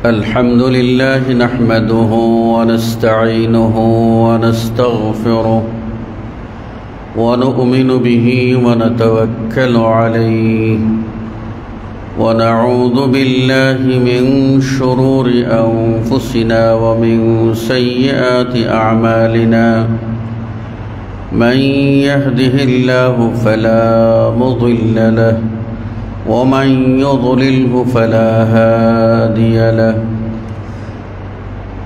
الحمد لله نحمده ونستعينه ونستغفره ونؤمن به ونتوكل عليه ونعوذ بالله من شرور أنفسنا ومن سيئات أعمالنا من يهده الله فلا مضل له ومن يضلله فلا هادي له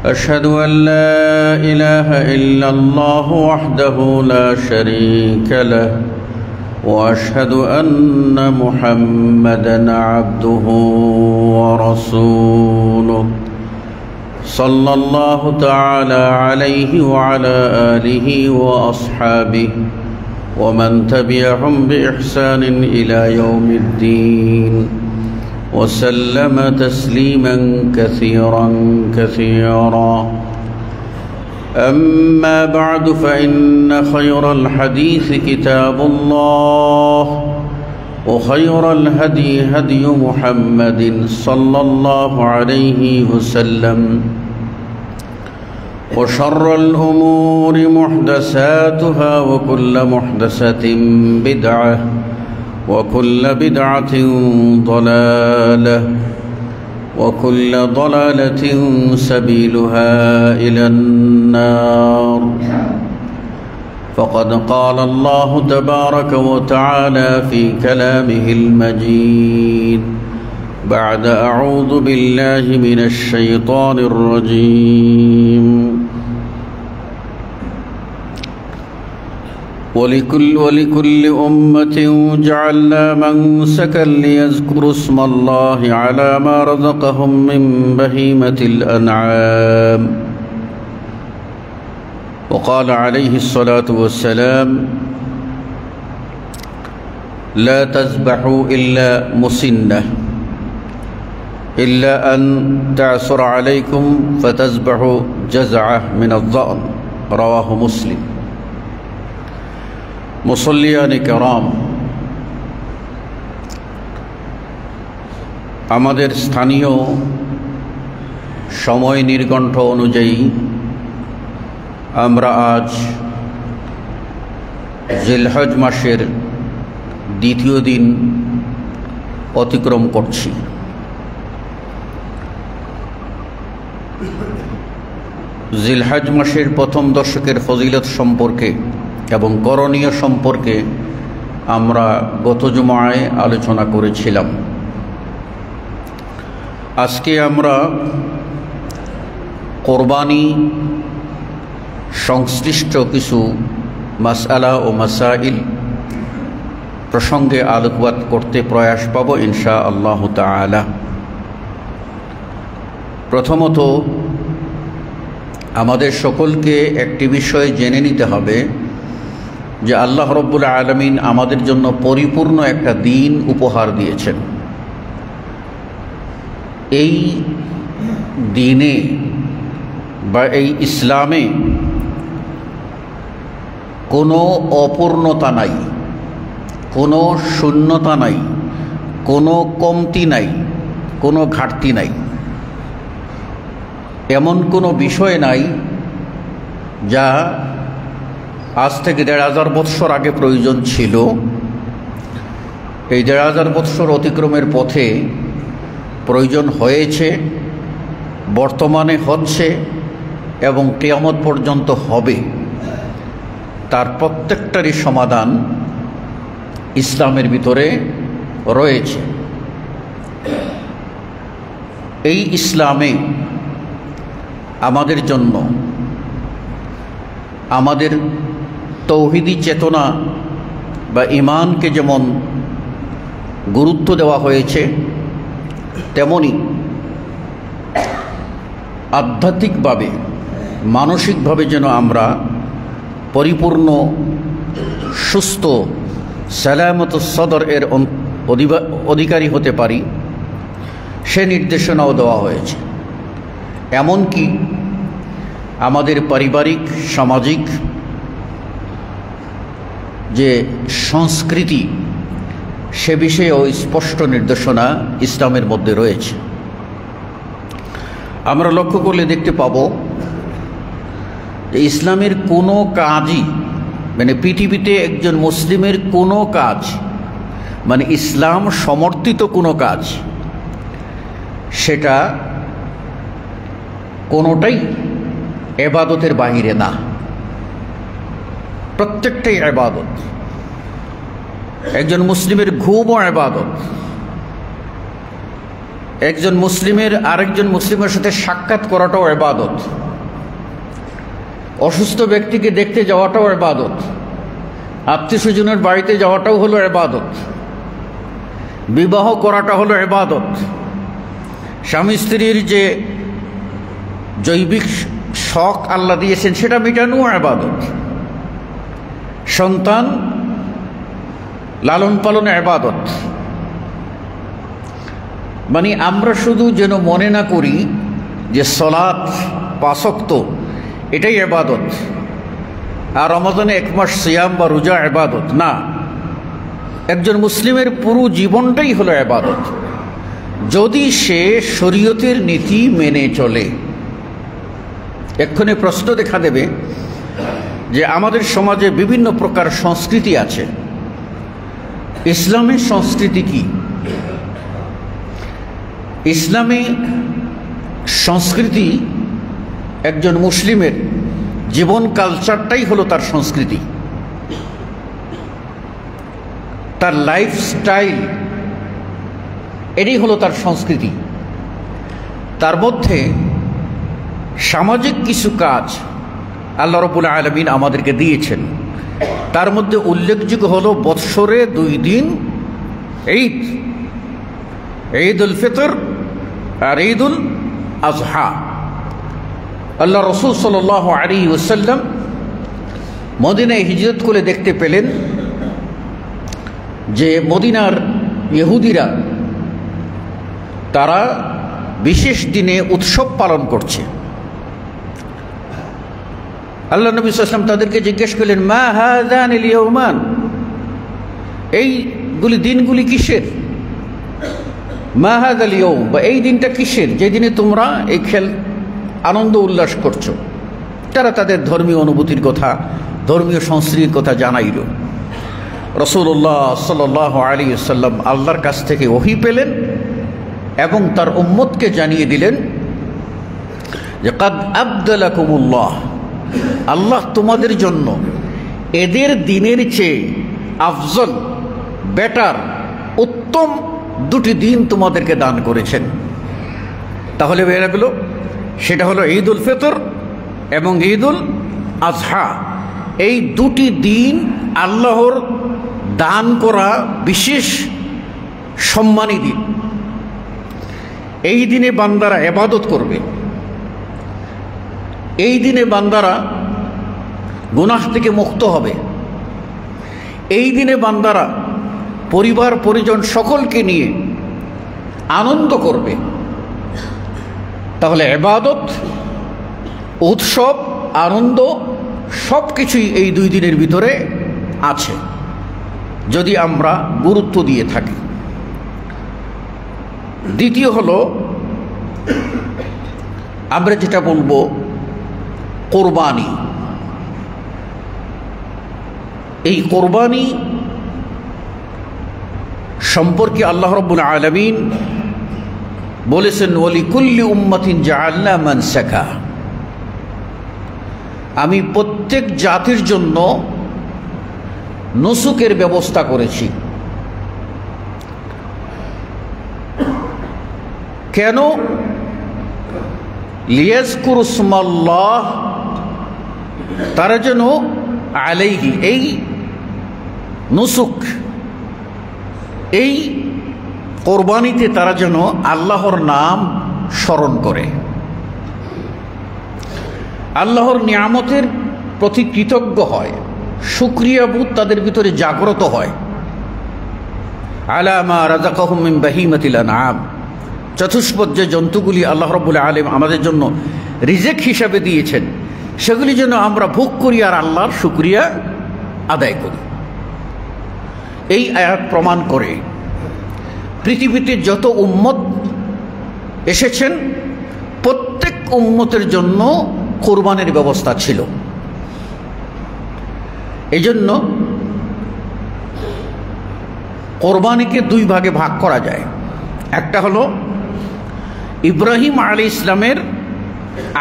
أشهد أن لا إله إلا الله وحده لا شريك له وأشهد أن محمدًا عبده ورسوله صلى الله تعالى عليه وعلى آله وأصحابه ومن تبعهم بإحسان إلى يوم الدين وسلم تسليما كثيرا كثيرا أما بعد فإن خير الحديث كتاب الله وخير الهدي هدي محمد صلى الله عليه وسلم وشر الأمور محدثاتها وكل محدثة بدعة وكل بدعة ضلالة وكل ضلالة سبيلها إلى النار فقد قال الله تبارك وتعالى في كلامه المجيد بعد أعوذ بالله من الشيطان الرجيم ولكل أمة جعلنا منسكا ليذكروا اسم الله على ما رزقهم من بهيمة الأنعام وقال عليه الصلاة والسلام لا تذبحوا إلا مسنة إلا أن تعثر عليكم فتذبحوا جزعة من الضأن رواه مسلم মুসল্লিয়ানে কেরাম, আমাদের স্থানীয় সময় নির্ঘণ্ট অনুযায়ী আমরা আজ জিলহজ মাসের দ্বিতীয় দিন অতিক্রম করছি। জিলহজ মাসের প্রথম দশকের ফজিলত সম্পর্কে এবং করণীয় সম্পর্কে আমরা গত জুমায় আলোচনা করেছিলাম। আজকে আমরা কোরবানি সংশ্লিষ্ট কিছু মাসআলা ও মাসাইল প্রসঙ্গে আলোকপাত করতে প্রয়াস পাব ইনশাআল্লাহ তাআলা। প্রথমত আমাদের সকলকে একটি বিষয় জেনে নিতে হবে যে আল্লাহ রব্বুল আলামিন আমাদের জন্য পরিপূর্ণ একটা দিন উপহার দিয়েছেন। এই দিনে বা এই ইসলামে কোনো অপূর্ণতা নাই, কোনো শূন্যতা নাই, কোনো কমতি নাই, কোনো ঘাটতি নাই। এমন কোনো বিষয় নাই যা আজ থেকে ১৫০০ বৎসর আগে প্রয়োজন ছিল। এই ১৫০০ বৎসর অতিক্রমের পথে প্রয়োজন হয়েছে, বর্তমানে হচ্ছে এবং কিয়ামত পর্যন্ত হবে। তার প্রত্যেকটারই সমাধান ইসলামের ভিতরে রয়েছে। এই ইসলামে আমাদের জন্য আমাদের তৌহিদি চেতনা বা ঈমানকে যেমন গুরুত্ব দেওয়া হয়েছে, তেমনি আধ্যাত্মিকভাবে মানসিকভাবে যেন আমরা পরিপূর্ণ সুস্থ সালামত সদর এর অধিকারী হতে পারি সে নির্দেশনাও দেওয়া হয়েছে। এমনকি আমাদের পারিবারিক সামাজিক যে সংস্কৃতি সে বিষয়েও স্পষ্ট নির্দেশনা ইসলামের মধ্যে রয়েছে। আমরা লক্ষ্য করলে দেখতে পাব যে ইসলামের কোনো কাজই, মানে পৃথিবীতে একজন মুসলিমের কোনো কাজ, মানে ইসলাম সমর্থিত কোনো কাজ, সেটা কোনোটাই ইবাদতের বাহিরে না, প্রত্যেকটাই ইবাদত। একজন মুসলিমের ঘুমও ইবাদত, একজন মুসলিমের আরেকজন মুসলিমের সাথে সাক্ষাৎ করাটাও ইবাদত, অসুস্থ ব্যক্তিকে দেখতে যাওয়াটাও ইবাদত, আত্মীয় স্বজনের বাড়িতে যাওয়াটাও হলো ইবাদত, বিবাহ করাটা হলো ইবাদত, স্বামী স্ত্রীর যে জৈবিক শখ আল্লাহ দিয়েছেন সেটা মেটানোও ইবাদত, সন্তান লালন পালন ইবাদত। মানে আমরা শুধু যেন মনে না করি যে সালাত 5 ওয়াক্ত এটাই ইবাদত, আর রমজানে 1 মাস সিয়াম বা রোজা ইবাদত না। একজন মুসলিমের পুরো জীবনটাই হলো ইবাদত, যদি সে শরীয়তের নীতি মেনে চলে। এক্ষুনি প্রশ্ন দেখা দেবে যে আমাদের সমাজে বিভিন্ন প্রকার সংস্কৃতি আছে, ইসলামের সংস্কৃতি কি? ইসলামী সংস্কৃতি একজন মুসলিমের জীবন কালচারটাই হলো তার সংস্কৃতি, তার লাইফস্টাইল, এটাই হলো তার সংস্কৃতি। তার মধ্যে সামাজিক কিছু কাজ আল্লাহ রাব্বুল আলামিন আমাদেরকে দিয়েছেন, তার মধ্যে উল্লেখযোগ্য হলো বৎসরে 2 দিন ঈদ, ঈদুল ফিতর আর ঈদুল আজহা। আল্লাহ রাসূল সাল্লাল্লাহু আলাইহি ওয়াসাল্লাম মদিনায় হিজরত করে দেখতে পেলেন যে মদিনার ইহুদিরা তারা বিশেষ দিনে উৎসব পালন করছে। আল্লাহ নবী সাল্লাল্লাহু আলাইহি ওয়াসাল্লাম তাদেরকে জিজ্ঞেস করলেন, মা হাযানিল ইয়াওমান, এইগুলি দিনগুলি কিসের? মা হাযাল ইয়াওম, বা এই দিনটা কিসের, যে দিনে তোমরা এই আনন্দ উল্লাস করছো? তারা তাদের ধর্মীয় অনুভূতির কথা, ধর্মীয় সংস্কৃতির কথা জানাইল। রাসূলুল্লাহ সাল্লাল্লাহু আলাইহি ওয়াসাল্লাম আল্লাহর কাছ থেকে ওহী পেলেন এবং তার উম্মতকে জানিয়ে দিলেন যে কাদ আবদালাকুমুল্লাহ, আল্লাহ তোমাদের জন্য এদের দিনের চেয়ে আফজল, বেটার, উত্তম 2টি দিন তোমাদেরকে দান করেছেন। তাহলে বেরা গেল সেটা হলো ঈদুল ফিতর এবং ঈদুল আজহা। এই 2টি দিন আল্লাহর দান করা বিশেষ সম্মানী দিন। এই দিনে বান্দারা ইবাদত করবে, এই দিনে বান্দারা গুনাহ থেকে মুক্ত হবে, এই দিনে বান্দারা পরিবার পরিজন সকলকে নিয়ে আনন্দ করবে। তাহলে ইবাদত, উৎসব, আনন্দ সব কিছুই এই 2 দিনের ভিতরে আছে, যদি আমরা গুরুত্ব দিয়ে থাকি। দ্বিতীয় হলো আমরা যেটা বলবো কোরবানি। এই কোরবানি সম্পর্কে আল্লাহ রাব্বুল আলামিন বলেছেন, ওয়ালিকুল্লি উম্মাতিন জাআলনা মানসাকা, আমি প্রত্যেক জাতির জন্য নুসুকের ব্যবস্থা করেছি। কেন? লিয়াজকুরুসমাল্লাহ, তারা যেন আলাইহি, এই নুসুক, এই কোরবানিতে তারা যেন আল্লাহর নাম স্মরণ করে, আল্লাহর নিয়ামতের প্রতি কৃতজ্ঞ হয়, শুকরিয়া বোধ তাদের ভিতরে জাগ্রত হয়। আলা মা রাযাকাহুম মিন বাহিমাতিল আনআম, চতুষ্পদ যে জন্তুগুলি আল্লাহ রাব্বুল আলামিন আমাদের জন্য রিজেক হিসাবে দিয়েছেন, সেগুলি যেন আমরা ভোগ করি আর আল্লাহর শুকরিয়া আদায় করি। এই আয়াত প্রমাণ করে পৃথিবীতে যত উম্মত এসেছেন প্রত্যেক উম্মতের জন্য কোরবানির ব্যবস্থা ছিল। এই জন্য কোরবানিকে দুই ভাগে ভাগ করা যায়। একটা হলো ইব্রাহিম আলাইহিস ইসলামের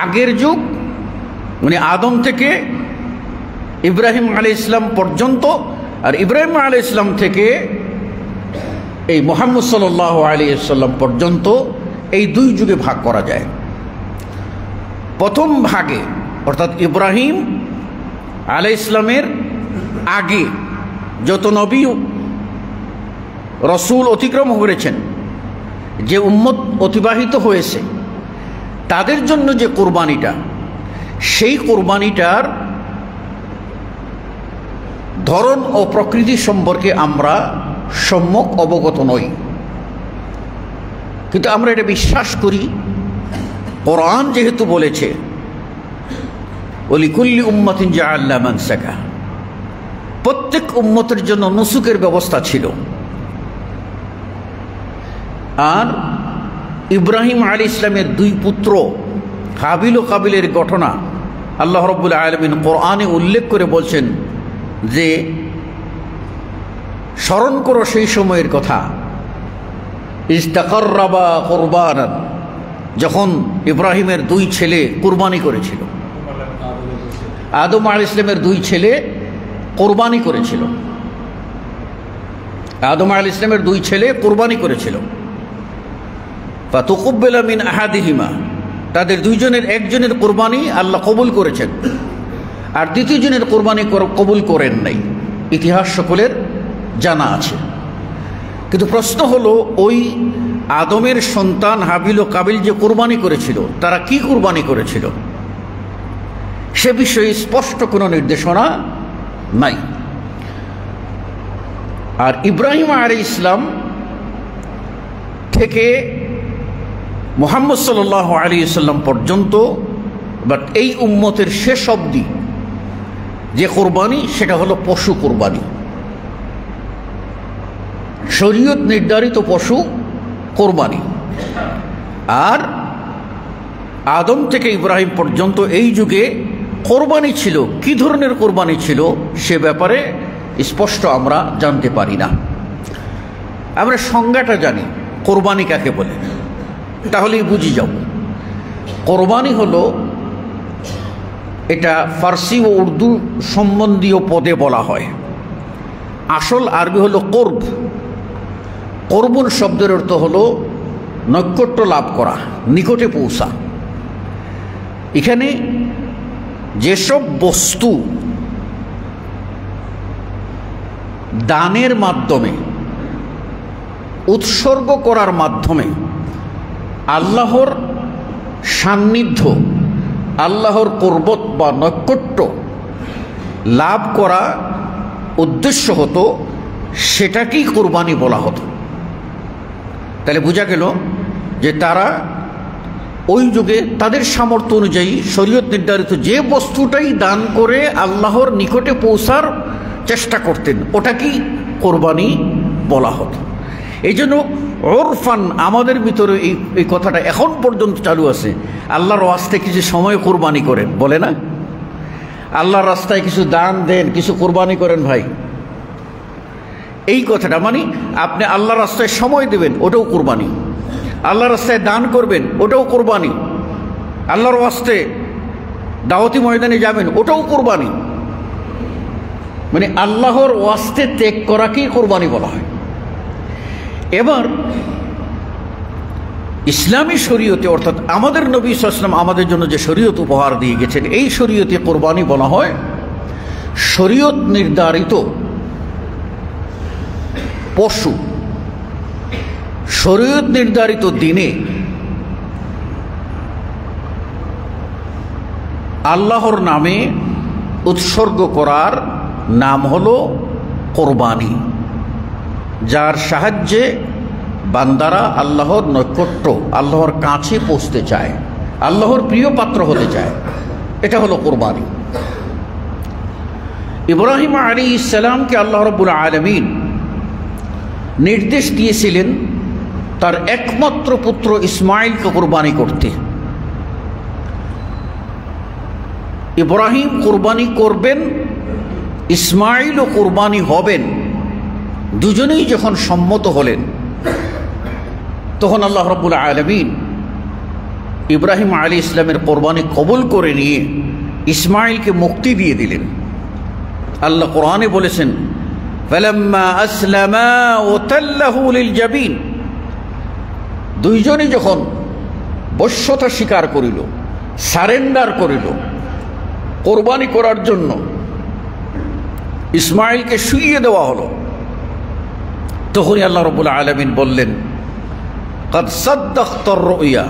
আগের যুগ, মানে আদম থেকে ইব্রাহিম আলাইহিস ইসলাম পর্যন্ত, আর ইব্রাহিম আলাইহিস ইসলাম থেকে এই মুহাম্মদ সাল্লাল্লাহু আলাইহি ওয়াসাল্লাম পর্যন্ত, এই দুই যুগে ভাগ করা যায়। প্রথম ভাগে অর্থাৎ ইব্রাহিম আলাইহিস ইসলামের আগে যত নবী রসুল অতিক্রম করেছেন, যে উম্মত অতিবাহিত হয়েছে, তাদের জন্য যে কোরবানিটা, সেই কোরবানিটার ধরন ও প্রকৃতি সম্পর্কে আমরা সম্যক অবগত নই, কিন্তু আমরা এটা বিশ্বাস করি কোরআন যেহেতু বলেছে ওয়ালিকুল্লি উম্মাতিন জাআলনা মানসাকা, প্রত্যেক উম্মতের জন্য নুসুকের ব্যবস্থা ছিল। আর ইব্রাহিম আলাইহিস ইসলামের দুই পুত্র হাবিল ও কাবিলের ঘটনা আল্লাহ রাব্বুল আলামিন কোরআনে উল্লেখ করে বলছেন যে স্মরণ করো সেই সময়ের কথা, ইস্তাকাররাবা কুরবানান, যখন ইব্রাহিমের দুই ছেলে কুরবানি করেছিল, আদম আলাইহিস ইসলামের দুই ছেলে কুরবানি করেছিল, আদম আলাইহিস ইসলামের দুই ছেলে কুরবানি করেছিল। ফাতুকুব্বিলা মিন আহাদিহিমা, তাদের দুইজনের একজনের কোরবানি আল্লাহ কবুল করেছেন, আর দ্বিতীয়জনের কোরবানি কবুল করেন নাই। ইতিহাস সকলের জানা আছে। কিন্তু প্রশ্ন হলো, ওই আদমের সন্তান হাবিল ও কাবিল যে কোরবানি করেছিল, তারা কি কোরবানি করেছিল সে বিষয়ে স্পষ্ট কোনো নির্দেশনা নাই। আর ইব্রাহিম আলাইহিস ইসলাম থেকে মুহাম্মদ সাল্লাল্লাহু আলাইহি ওয়াসাল্লাম পর্যন্ত, বাট এই উম্মতের শেষ অবধি যে কোরবানি, সেটা হলো পশু কোরবানি, শরীয়ত নির্ধারিত পশু কোরবানি। আর আদম থেকে ইব্রাহিম পর্যন্ত এই যুগে কোরবানি ছিল, কি ধরনের কোরবানি ছিল সে ব্যাপারে স্পষ্ট আমরা জানতে পারি না। আমরা সংজ্ঞাটা জানি, কোরবানি কাকে বলে, তাহলেই বুঝি যাব। কোরবানি হলো, এটা ফার্সি ও উর্দু সম্বন্ধীয় পদে বলা হয়। আসল আরবি হলো কোরব। কোরবুন শব্দের অর্থ হলো নৈকট্য লাভ করা, নিকটে পৌঁছা। এখানে যেসব বস্তু দানের মাধ্যমে, উৎসর্গ করার মাধ্যমে আল্লাহর সান্নিধ্য, আল্লাহর কুরবত বা নৈকট্য লাভ করা উদ্দেশ্য হতো, সেটাকেই কুরবানি বলা হতো। তাহলে বোঝা গেল যে তারা ওই যুগে তাদের সামর্থ্য অনুযায়ী শরীয়ত নির্ধারিত যে বস্তুটাই দান করে আল্লাহর নিকটে পৌঁছার চেষ্টা করতেন, ওটাকেই কোরবানি বলা হতো। এই জন্য ওরফান আমাদের ভিতরে এই কথাটা এখন পর্যন্ত চালু আছে, আল্লাহর রাস্তায় কিছু সময় কোরবানি করেন, বলে না? আল্লাহর রাস্তায় কিছু দান দেন, কিছু কোরবানি করেন ভাই, এই কথাটা মানে আপনি আল্লাহর রাস্তায় সময় দেবেন, ওটাও কোরবানি। আল্লাহর রাস্তায় দান করবেন, ওটাও কোরবানি। আল্লাহর রাস্তায় দাওয়াতি ময়দানে যাবেন, ওটাও কোরবানি। মানে আল্লাহর ওয়াস্তে ত্যাগ করাকেই কোরবানি বলা হয়। এবার ইসলামী শরীয়তে, অর্থাৎ আমাদের নবী সাল্লাল্লাহু আলাইহি ওয়াসাল্লাম আমাদের জন্য যে শরীয়ত উপহার দিয়ে গেছেন, এই শরীয়তে কোরবানি বলা হয় শরীয়ত নির্ধারিত পশু, শরীয়ত নির্ধারিত দিনে আল্লাহর নামে উৎসর্গ করার নাম হলো কোরবানি, যার সাহায্যে বান্দারা আল্লাহর নৈকট্য, আল্লাহর কাছে পৌঁছতে চায়, আল্লাহর প্রিয় পাত্র হতে চায়, এটা হলো কোরবানি। ইব্রাহিম আলাইহিস সালামকে আল্লাহ রাব্বুল আলামিন নির্দেশ দিয়েছিলেন তার একমাত্র পুত্র ইসমাইলকে কোরবানি করতে। ইব্রাহিম কুরবানি করবেন, ইসমাঈলও কুরবানি হবেন। দুজনেই যখন সম্মত হলেন তখন আল্লাহ রাব্বুল আলামিন ইব্রাহিম আলাইহিস সালামের কোরবানি কবুল করে নিয়ে ইসমাঈলকে মুক্তি দিয়ে দিলেন। আল্লাহ কোরআনে বলেছেন, ফালাম্মা আসলামা ওয়াতাল্লাহু লিলজাবিন, দুইজনই যখন বশ্যতা স্বীকার করিল, সারেন্ডার করিল কোরবানি করার জন্য, ইসমাঈলকে শুইয়ে দেওয়া হলো, তখনই আল্লাহ রাব্বুল আলামিন বললেন, কাদ সাদ্দাকতার রুইয়া,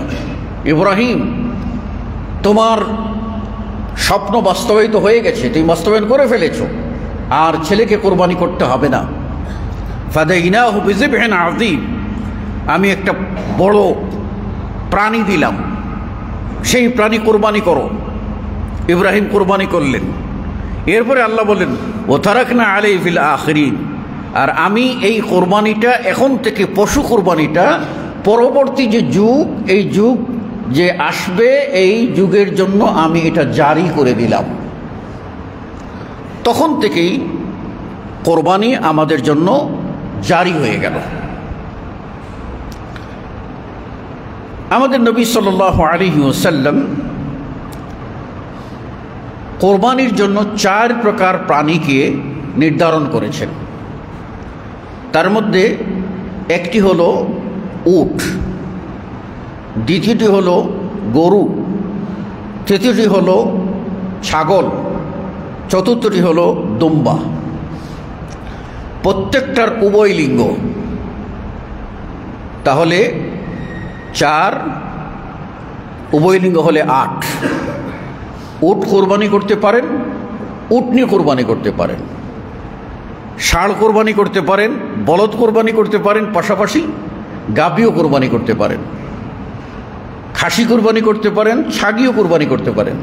ইব্রাহিম তোমার স্বপ্ন বাস্তবায়িত হয়ে গেছে, তুমি বাস্তবায়ন করে ফেলেছো, আর ছেলেকে কোরবানি করতে হবে না। ফাদাইনাহু বিযিবহিন আযীম, আমি একটা বড় প্রাণী দিলাম, সেই প্রাণী কোরবানি করো। ইব্রাহিম কোরবানি করলেন। এরপরে আল্লাহ বললেন, ও তারাকনা আলাইহি ফিল আখিরিন, আর আমি এই কোরবানিটা এখন থেকে, পশু কোরবানিটা পরবর্তী যে যুগ, এই যুগ যে আসবে, এই যুগের জন্য আমি এটা জারি করে দিলাম। তখন থেকেই কোরবানি আমাদের জন্য জারি হয়ে গেল। আমাদের নবী সাল্লাল্লাহু আলাইহি ওয়াসাল্লাম কোরবানির জন্য 4 প্রকার প্রাণীকে নির্ধারণ করেছেন। তার মধ্যে একটি হলো উট, দ্বিতীয়টি হলো গরু, তৃতীয়টি হলো ছাগল, চতুর্থটি হলো দুম্বা। প্রত্যেকটার উভয় লিঙ্গ, তাহলে 4, উভয় লিঙ্গ হলে 8। উট কোরবানি করতে পারেন, উটনি কোরবানি করতে পারেন, ষাঁড় কোরবানি করতে পারেন, বলদ কোরবানি করতে পারেন, পাশাপাশি গাভীও কোরবানি করতে পারেন, খাসি কোরবানি করতে পারেন, ছাগিও কোরবানি করতে পারেন,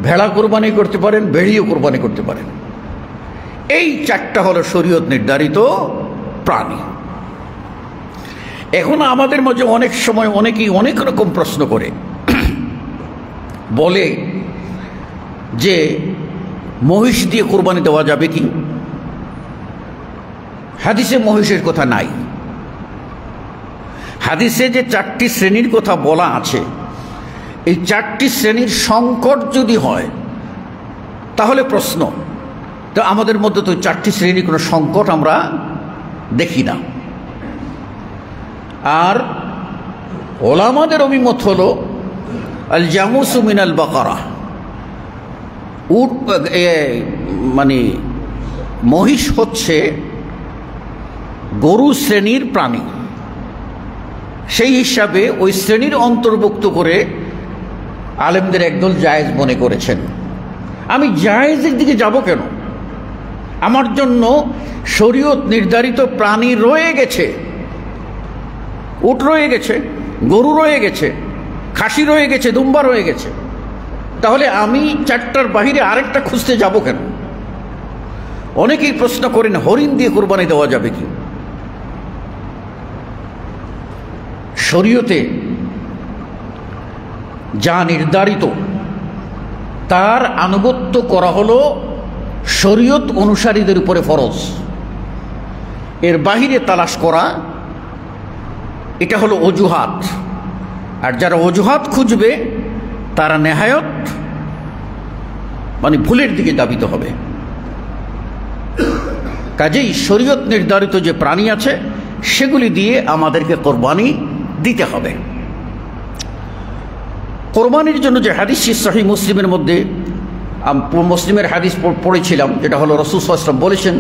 ভেড়া কোরবানি করতে পারেন, ভেড়িও কোরবানি করতে পারেন। এই 4টা হলো শরীয়ত নির্ধারিত প্রাণী। এখন আমাদের মাঝে অনেক সময় অনেকেই অনেক রকম প্রশ্ন করে, বলে যে মহিষ দিয়ে কোরবানি দেওয়া যাবে কি? হাদিসে মহিষের কথা নাই। হাদিসে যে 4টি শ্রেণীর কথা বলা আছে, এই 4টি শ্রেণীর সংকট যদি হয় তাহলে প্রশ্ন, তো আমাদের মধ্যে তো 4টি শ্রেণীর কোনো সংকট আমরা দেখি না। আর ওলামাদের অভিমত হলো আল জামুসু মিনাল বাকারা, উট মানে মহিষ হচ্ছে গরু শ্রেণীর প্রাণী, সেই হিসাবে ওই শ্রেণীর অন্তর্ভুক্ত করে আলেমদের একদল জায়েজ মনে করেছেন। আমি জায়েজের দিকে যাব কেন? আমার জন্য শরীয়ত নির্ধারিত প্রাণী রয়ে গেছে, উট রয়ে গেছে, গরু রয়ে গেছে, খাসি রয়ে গেছে, দুম্বা রয়ে গেছে, তাহলে আমি 4টার বাহিরে আরেকটা খুঁজতে যাব কেন? অনেকেই প্রশ্ন করেন হরিণ দিয়ে কোরবানি দেওয়া যাবে কি? শরীয়তে যা নির্ধারিত তার আনুগত্য করা হলো শরীয়ত অনুসারীদের উপরে ফরজ। এর বাহিরে তালাশ করা এটা হলো অজুহাত, আর যারা অজুহাত খুঁজবে তারা নেহায়ত মানে ভুলের দিকে ধাবিত হবে। কাজেই শরীয়ত নির্ধারিত যে প্রাণী আছে সেগুলি দিয়ে আমাদেরকে কোরবানি দিতে হবে। কোরবানির জন্য যে হাদিস সহিহ মুসলিমের মধ্যে, মুসলিমের হাদিস পড়েছিলাম, যেটা হলো রাসূল সাল্লাল্লাহু আলাইহি ওয়াসাল্লাম বলেছেন,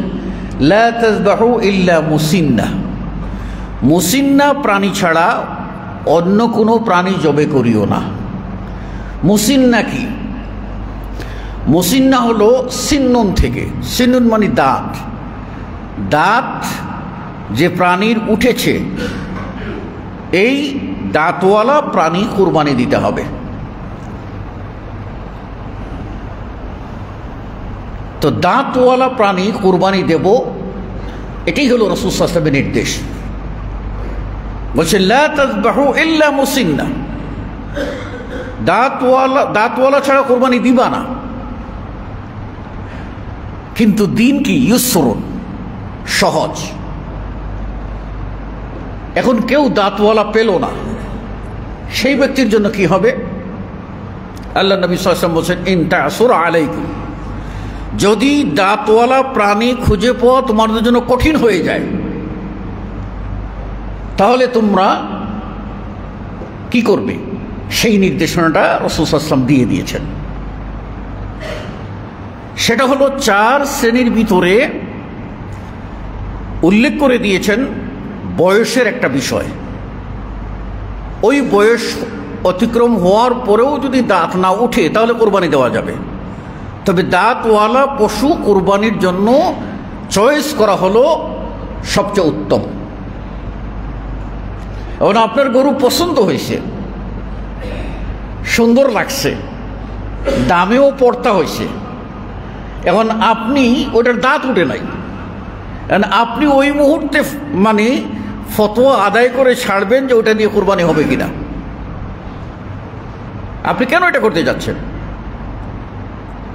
লা তাযবাহু ইল্লা মুসিন্না, মুসিন্না প্রাণী ছাড়া অন্য কোনো প্রাণী জবে করিও না। মুসিন্না কি? মুসিন্না হলো সিন্নুন থেকে, সিন্নুন মানে দাঁত, দাঁত যে প্রাণীর উঠেছে এই দাঁতওয়ালা প্রাণী কুরবানি দিতে হবে। তো দাঁতওয়ালা প্রাণী কুরবানি দেব, এটাই হলো রাসূল সাল্লাল্লাহু আলাইহি ওয়াসাল্লামের নির্দেশ। বলছে লা তাযবাহু ইল্লা মুসিন্না, দাঁতওয়ালা ছাড়া কোরবানি দিবা না। কিন্তু দিন কি ইউসরুন, সহজ। এখন কেউ দাঁতওয়ালা পেল না, সেই ব্যক্তির জন্য কি হবে? আল্লাহ নবী সাল্লাল্লাহু আলাইহি ওয়াসাল্লাম বলেছেন, ইন তা'সুর আলাইকুম, যদি দাঁতওয়ালা প্রাণী খুঁজে পাওয়া তোমাদের জন্য কঠিন হয়ে যায়, তাহলে তোমরা কি করবে? সেই নির্দেশনাটা রাসূল সাল্লাল্লাহু আলাইহি ওয়াসাল্লাম দিয়ে দিয়েছেন। সেটা হলো 4 শ্রেণীর ভিতরে উল্লেখ করে দিয়েছেন বয়সের একটা বিষয়। ওই বয়স অতিক্রম হওয়ার পরেও যদি দাঁত না উঠে তাহলে কোরবানি দেওয়া যাবে। তবে দাঁতওয়ালা পশু কোরবানির জন্য চয়েস করা হলো সবচেয়ে উত্তম। এখন আপনার গরু পছন্দ হয়েছে, সুন্দর লাগছে, দামেও পড়তা হয়েছে, এখন আপনি ওটার দাঁত উঠে নাই, আপনি ওই মুহূর্তে মানে ফতোয়া আদায় করে ছাড়বেন যে ওটা দিয়ে কোরবানি হবে কিনা? আপনি কেন এটা করতে যাচ্ছেন?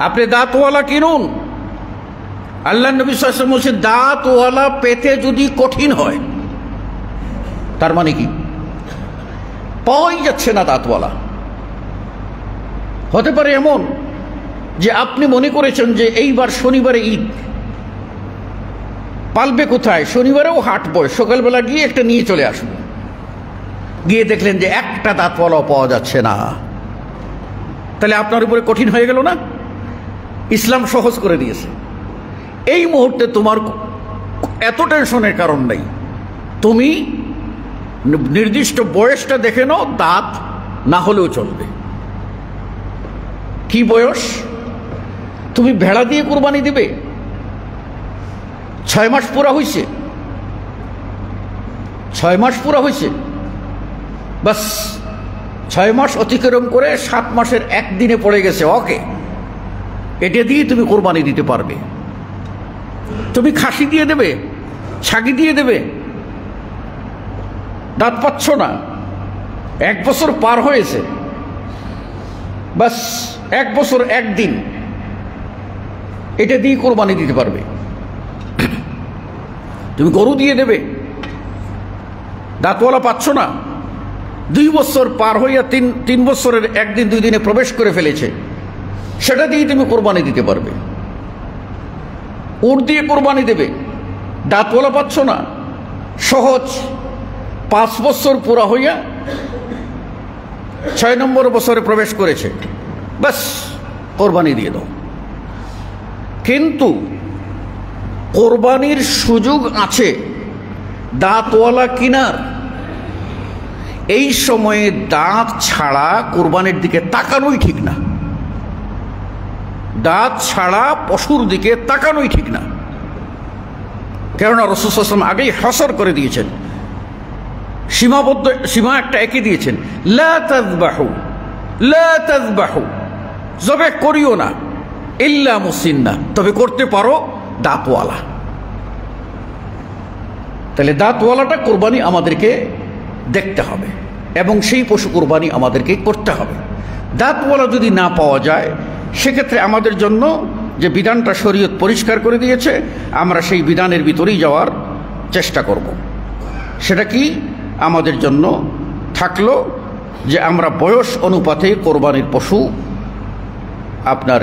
আপনি দাঁতওয়ালা কিনুন। আল্লাহ নবী সাল্লাল্লাহু আলাইহি ওয়াসাল্লাম বলেছেন, দাঁতওয়ালা পেতে যদি কঠিন হয়, তার মানে কি? পাওয়াই যাচ্ছে না দাঁতওয়ালা। হতে পারে এমন যে আপনি মনে করেছেন যে এইবার শনিবারে ঈদ, পালবে কোথায়? শনিবারেও হাঁটবো, সকালবেলা গিয়ে একটা নিয়ে চলে আসবো। গিয়ে দেখলেন যে একটা দাঁতওয়ালাও পাওয়া যাচ্ছে না, তাহলে আপনার উপরে কঠিন হয়ে গেল না? ইসলাম সহজ করে দিয়েছে। এই মুহূর্তে তোমার এত টেনশনের কারণ নেই। তুমি নির্দিষ্ট বয়সটা দেখে নাও, দাঁত না হলেও চলবে। কি বয়স? তুমি ভেড়া দিয়ে কোরবানি দিবে, 6 মাস পুরা হয়েছে, 6 মাস পুরা হয়েছে, বাস 6 মাস অতিক্রম করে 7 মাসের 1 দিনে পড়ে গেছে, ওকে, এটা দিয়ে তুমি কোরবানি দিতে পারবে। তুমি খাসি দিয়ে দেবে, ছাগি দিয়ে দেবে, দাঁত পাচ্ছ না, 1 বছর পার হয়েছে, বাস 1 বছর 1 দিন, এটা দিয়ে কোরবানি দিতে পারবে। তুমি গরু দিয়ে দেবে, দাঁতওয়ালা পাচ্ছ না, 2 বছর পার হইয়া 3 বছরের 1 দিন 2 দিনে প্রবেশ করে ফেলেছে, সেটা দিয়ে তুমি কোরবানি দিতে পারবে। উট দিয়ে কোরবানি দেবে, দাঁতওয়ালা পাচ্ছ না, সহজ, 5 বছর পুরা হইয়া 6 নম্বর বছরে প্রবেশ করেছে, বাস কোরবানি দিয়ে দাও। কিন্তু কোরবানির সুযোগ আছে দাঁতওয়ালা কিনার। এই সময়ে দাঁত ছাড়া কোরবানির দিকে তাকানোই ঠিক না, দাঁত ছাড়া পশুর দিকে তাকানোই ঠিক না। কেননা রাসূল সাল্লাল্লাহু আলাইহি ওয়াসাল্লাম আগেই হাসর করে দিয়েছেন, সীমা একটা এঁকে দিয়েছেন, লা তাযবাহু, জবে করিও না, ইল্লা মুসিন্না, তবে করতে পারো দাঁতওয়ালা। তাহলে দাঁতওয়ালাটা কোরবানি আমাদেরকে দেখতে হবে এবং সেই পশু কোরবানি আমাদেরকে করতে হবে। দাঁতওয়ালা যদি না পাওয়া যায়, সেক্ষেত্রে আমাদের জন্য যে বিধানটা শরীয়ত পরিষ্কার করে দিয়েছে, আমরা সেই বিধানের ভিতরেই যাওয়ার চেষ্টা করব। সেটা কি? আমাদের জন্য থাকলো যে আমরা বয়স অনুপাতে কোরবানির পশু আপনার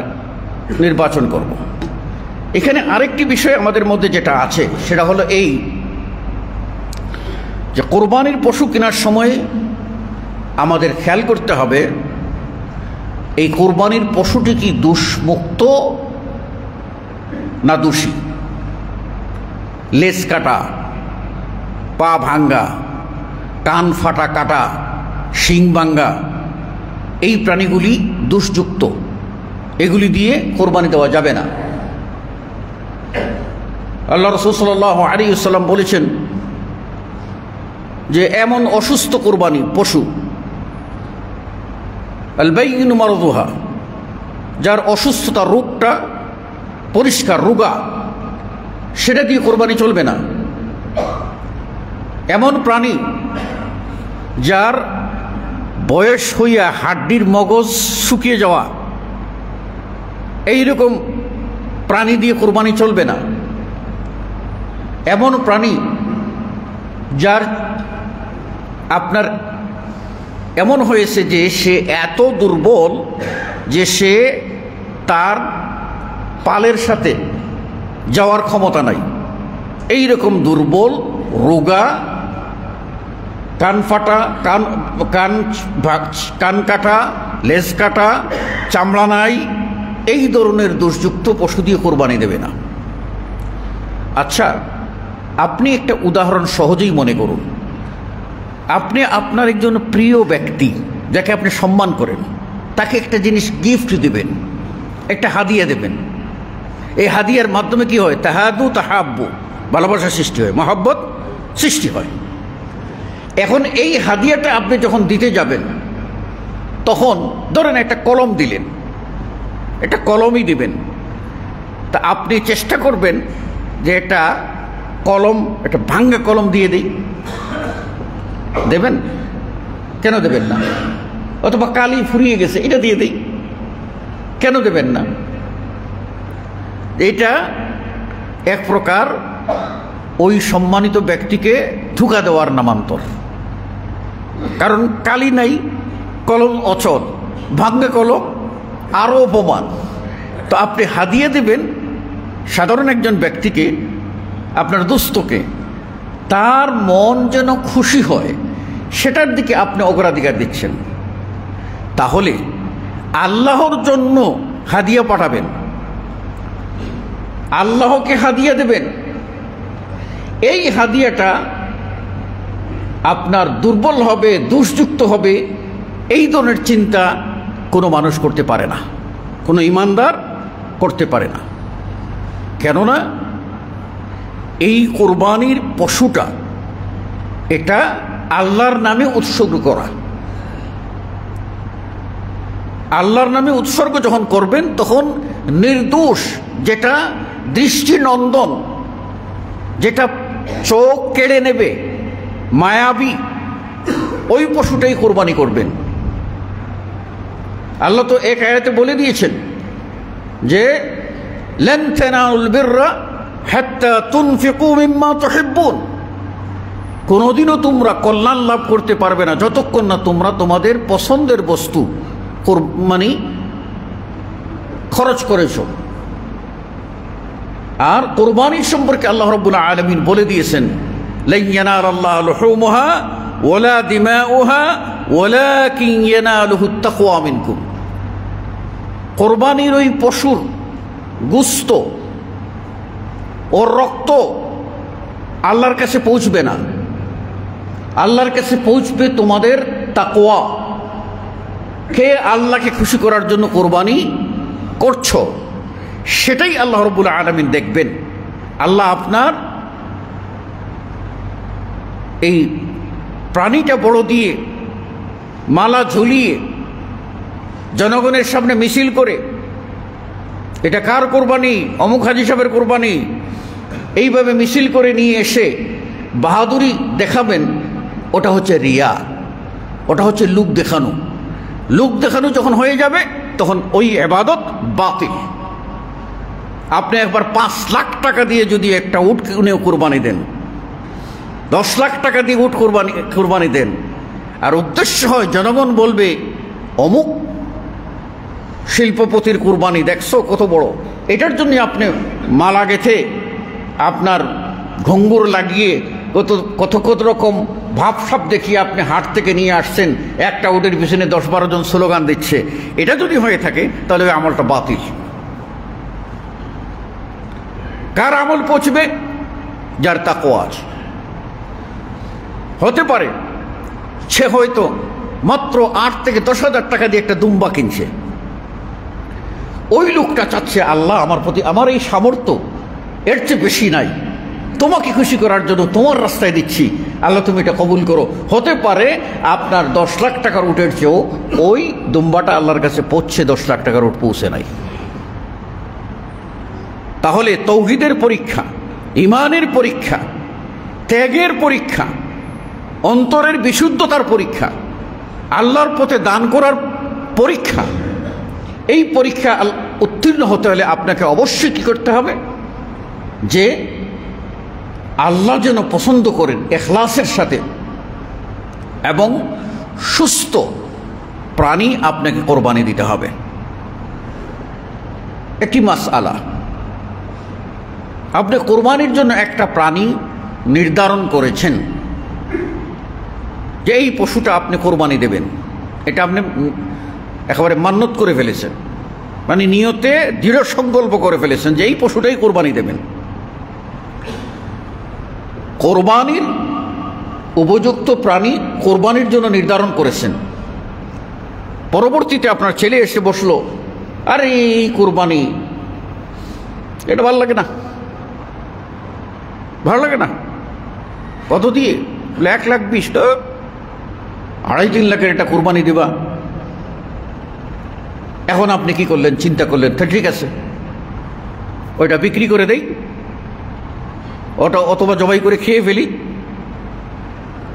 নির্বাচন করব। এখানে আরেকটি বিষয় আমাদের মধ্যে যেটা আছে, সেটা হলো এই যে কোরবানির পশু কেনার সময় আমাদের খেয়াল করতে হবে এই কোরবানির পশুটি কি দোষমুক্ত না দোষী। লেজ কাটা, পা ভাঙ্গা, কান ফাটা কাটা, শিং ভাঙ্গা, এই প্রাণীগুলি দোষযুক্ত, এগুলি দিয়ে কোরবানি দেওয়া যাবে না। আল্লাহ রাসূল সাল্লাল্লাহু আলাইহি ওয়াসাল্লাম বলেছেন যে এমন অসুস্থ কোরবানি পশু, আল বাইয়িনু মারদুহা, যার অসুস্থতা, রোগটা পরিষ্কার, রোগা, সেটা দিয়ে কোরবানি চলবে না। এমন প্রাণী যার বয়স হইয়া হাড্ডির মগজ শুকিয়ে যাওয়া, এইরকম প্রাণী দিয়ে কোরবানি চলবে না। এমন প্রাণী যার আপনার এমন হয়েছে যে সে এত দুর্বল যে সে তার পালের সাথে যাওয়ার ক্ষমতা নাই, এই রকম দুর্বল, রোগা, কান ফাটা, কান কাটা, লেজ কাটা, চামড়া নাই, এই ধরনের দোষযুক্ত পশু দিয়ে কোরবানি দেবে না। আচ্ছা, আপনি একটা উদাহরণ সহজেই মনে করুন। আপনি আপনার একজন প্রিয় ব্যক্তি যাকে আপনি সম্মান করেন, তাকে একটা জিনিস গিফট দেবেন, একটা হাদিয়া দেবেন। এই হাদিয়ার মাধ্যমে কি হয়? তাহাদু তাহাব্বু, ভালোবাসা সৃষ্টি হয়, মহব্বত সৃষ্টি হয়। এখন এই হাদিয়াটা আপনি যখন দিতে যাবেন, তখন ধরেন একটা কলম দিলেন, একটা কলমই দিবেন, তা আপনি চেষ্টা করবেন যে একটা কলম, একটা ভাঙ্গা কলম দিয়ে দিই, দেবেন? কেন দেবেন না? অথবা কালি ফুরিয়ে গেছে, এটা দিয়ে দিই, কেন দেবেন না? এটা এক প্রকার ওই সম্মানিত ব্যক্তিকে ধোঁকা দেওয়ার নামান্তর। কারণ কালি নাই, কলম অচল, ভাঙ্গা কলম আরও অপমান। তো আপনি হাদিয়া দেবেন সাধারণ একজন ব্যক্তিকে, আপনার দোস্তকে, তার মন যেন খুশি হয়, সেটার দিকে আপনি অগ্রাধিকার দিচ্ছেন। তাহলে আল্লাহর জন্য হাদিয়া পাঠাবেন, আল্লাহকে হাদিয়া দেবেন। এই হাদিয়াটা আপনার দুর্বল হবে, দোষযুক্ত হবে, এই ধরনের চিন্তা কোনো মানুষ করতে পারে না, কোনো ইমানদার করতে পারে না। কেননা এই কোরবানির পশুটা এটা আল্লাহর নামে উৎসর্গ করা। আল্লাহর নামে উৎসর্গ যখন করবেন, তখন নির্দোষ, যেটা দৃষ্টিনন্দন, যেটা চোখ কেড়ে নেবে, মায়াবী, ওই পশুটাই কোরবানি করবেন। আল্লাহ তো এক আয়াতে বলে দিয়েছেন যে লান তানালুল বিররা হাত্তা তুনফিকু মিম্মা তুহিব্বুন, কোনোদিনও তোমরা কল্যাণ লাভ করতে পারবে না যতক্ষণ না তোমরা তোমাদের পছন্দের বস্তু কোরবানি খরচ করেছো। আর কোরবানির সম্পর্কে আল্লাহ রাব্বুল আলামিন বলে দিয়েছেন, লান ইয়ানালাল্লাহু লুহুমুহা ওয়ালা দিমাউহা ওয়ালাকিন ইয়ানালুহুত তাকওয়া মিনকুম। কোরবানির ওই পশুর গোশত, ওর রক্ত আল্লাহর কাছে পৌঁছবে না, আল্লাহর কাছে পৌঁছবে তোমাদের তাকওয়া। কে আল্লাহকে খুশি করার জন্য কোরবানি করছো, সেটাই আল্লাহ রাব্বুল আলামিন দেখবেন। আল্লাহ আপনার এই প্রাণীটা বড় দিয়ে, মালা ঝুলিয়ে, জনগণের সামনে মিছিল করে, এটা কার কোরবানি? অমুক হাজী সাহেবের কোরবানি, এইভাবে মিছিল করে নিয়ে এসে বাহাদুরি দেখাবেন, ওটা হচ্ছে রিয়া, ওটা হচ্ছে লোক দেখানো। লোক দেখানো যখন হয়ে যাবে, তখন ওই ইবাদত বাতিল। আপনি একবার 5 লাখ টাকা দিয়ে যদি একটা উট কিনে কোরবানি দেন, 10 লাখ টাকা দিয়ে উট কোরবানি দেন, আর উদ্দেশ্য হয় জনগণ বলবে অমুক শিল্পপতির কোরবানি দেখছো কত বড়, এটার জন্য আপনি মালা গেথে, আপনার ঘুঙ্গুর লাগিয়ে, কত রকম ভাবসাব দেখিয়ে আপনি হাট থেকে নিয়ে আসছেন, একটা উটের পিছনে 10-12 জন স্লোগান দিচ্ছে, এটা যদি হয়ে থাকে তাহলে ওই আমলটা বাতিল। কার আমল পৌঁছবে? যার তাকওয়া আছে। হতে পারে সে হয়তো মাত্র 8 থেকে 10 হাজার টাকা দিয়ে একটা দুম্বা কিনছে, ওই লোকটা চাচ্ছে আল্লাহ আমার প্রতি, আমার এই সামর্থ্য এর চেয়ে বেশি নাই, তোমাকে খুশি করার জন্য তোমার রাস্তায় দিচ্ছি, আল্লাহ তুমি এটা কবুল করো। হতে পারে আপনার 10 লাখ টাকার উটের চেয়েও ওই দুম্বাটা আল্লাহর কাছে পৌঁছে 10 লাখ টাকার উট পৌঁছে নাই। তাহলে তৌহিদের পরীক্ষা, ইমানের পরীক্ষা, ত্যাগের পরীক্ষা, অন্তরের বিশুদ্ধতার পরীক্ষা, আল্লাহর পথে দান করার পরীক্ষা। এই পরীক্ষা উত্তীর্ণ হতে হলে আপনাকে অবশ্যই কী করতে হবে, যে আল্লাহ যেন পছন্দ করেন ইখলাসের সাথে, এবং সুস্থ প্রাণী আপনাকে কোরবানি দিতে হবে। একটি মাসআলা, আপনি কোরবানির জন্য একটা প্রাণী নির্ধারণ করেছেন যে এই পশুটা আপনি কোরবানি দেবেন, এটা আপনি একেবারে মান্যত করে ফেলেছেন, মানে নিয়তে দৃঢ় সংকল্প করে ফেলেছেন যে এই পশুটাই কোরবানি দেবেন। কোরবানির উপযুক্ত প্রাণী কোরবানির জন্য নির্ধারণ করেছেন, পরবর্তীতে আপনার ছেলে এসে বসলো, আরে এই কোরবানি এটা ভালো লাগে না, ভালো লাগে না, কত দিয়ে? 1,20,000, তো 2.5-3 লাখের এটা কোরবানি দেবা। এখন আপনি কি করলেন, চিন্তা করলেন, তা ঠিক আছে ওইটা বিক্রি করে দেই, ওটা অথবা জবাই করে খেয়ে ফেলি,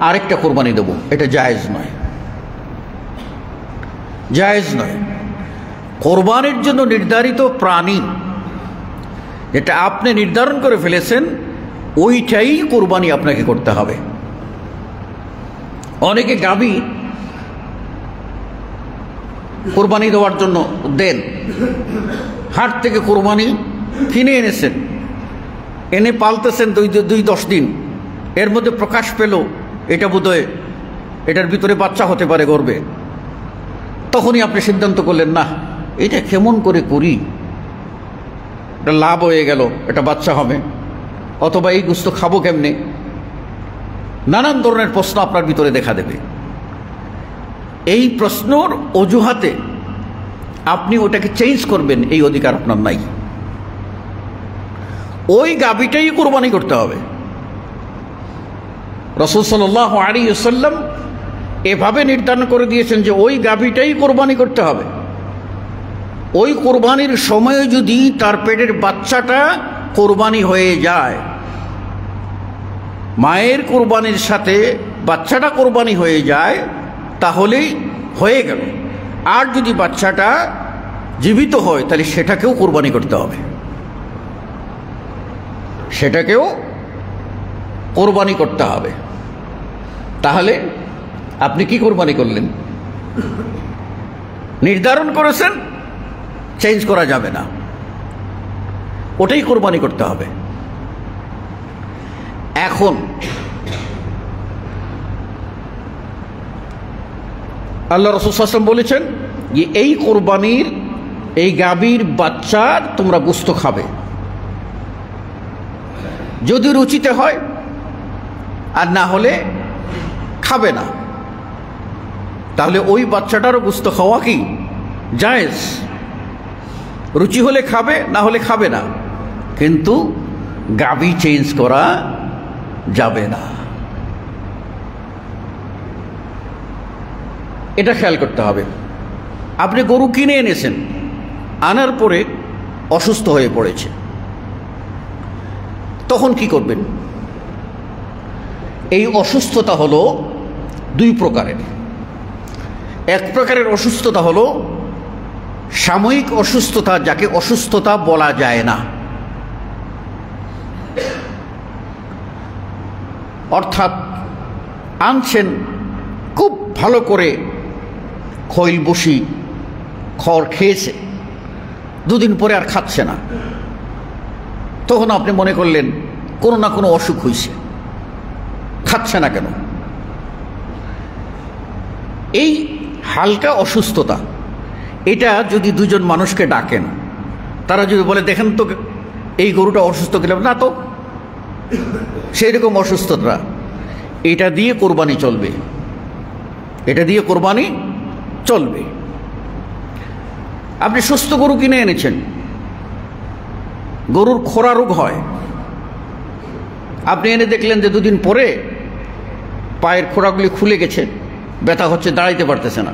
আরেকটা কোরবানি দেবো। এটা জায়েজ নয়, জায়েজ নয়। কোরবানির জন্য নির্ধারিত প্রাণী যেটা আপনি নির্ধারণ করে ফেলেছেন, ওইটাই কোরবানি আপনাকে করতে হবে। অনেকে গাভী কোরবানি দেওয়ার জন্য দেন, হাট থেকে কোরবানি কিনে এনেছেন, এনে পালতেছেন 2-10 দিন, এর মধ্যে প্রকাশ পেল এটা বোধহয় এটার ভিতরে বাচ্চা হতে পারে গর্বে, তখনই আপনি সিদ্ধান্ত করলেন না এটা কেমন করে করি, এটা লাভ হয়ে গেল, এটা বাচ্চা হবে, অথবা এই গোশত খাবো কেমনে, নানান ধরনের প্রশ্ন আপনার ভিতরে দেখা দেবে। এই প্রশ্নর অজুহাতে আপনি ওটাকে চেঞ্জ করবেন, এই অধিকার আপনার নাই। ওই গাভীটাই কোরবানি করতে হবে। রাসূল সাল্লাল্লাহু আলাইহি ওয়াসাল্লাম এভাবে নির্ধারণ করে দিয়েছেন যে ওই গাভীটাই কোরবানি করতে হবে। ওই কোরবানির সময়ে যদি তার পেটের বাচ্চাটা কোরবানি হয়ে যায়, মায়ের কোরবানির সাথে বাচ্চাটা কোরবানি হয়ে যায়, তাহলেই হয়ে গেল। আর যদি বাচ্চাটা জীবিত হয় তাহলে সেটাকেও কোরবানি করতে হবে, সেটাকেও কোরবানি করতে হবে। তাহলে আপনি কি কোরবানি করলেন? নির্ধারণ করেছেন, চেঞ্জ করা যাবে না, ওটাই কোরবানি করতে হবে। এখন আল্লাহ রাসূল সাল্লাল্লাহু আলাইহি ওয়াসাল্লাম বলেছেন যে এই কোরবানির, এই গাভীর বাচ্চার তোমরা গোশত খাবে, যদি রুচিতে হয়, আর না হলে খাবে না। তাহলে ওই বাচ্চাটারও গোশত খাওয়া কি জায়েজ, রুচি হলে খাবে, না হলে খাবে না, কিন্তু গাভী চেঞ্জ করা যাবে না। এটা খেয়াল করতে হবে। আপনি গরু কিনে এনেছেন, আনার পরে অসুস্থ হয়ে পড়েছে, তখন কি করবেন? এই অসুস্থতা হলো 2 প্রকারের। এক প্রকারের অসুস্থতা হলো সাময়িক অসুস্থতা, যাকে অসুস্থতা বলা যায় না। অর্থাৎ আনছেন, খুব ভালো করে খৈল বসি খড় খেয়েছে, 2 দিন পরে আর খাচ্ছে না, তখন আপনি মনে করলেন কোনো না কোনো অসুখ হয়েছে, খাচ্ছে না কেন? এই হালকা অসুস্থতা, এটা যদি 2 জন মানুষকে ডাকেন, তারা যদি বলে দেখেন তো এই গরুটা অসুস্থ, গেলাম না তো সেই রকম অসুস্থতা, এটা দিয়ে কোরবানি চলবে, এটা দিয়ে কোরবানি চলবে। আপনি সুস্থ গরু কিনে এনেছেন, গরুর খোরা রোগ হয়, আপনি এনে দেখলেন যে 2 দিন পরে পায়ের খোরাগুলি খুলে গেছে, ব্যথা হচ্ছে, দাঁড়াইতে পারতেছে না,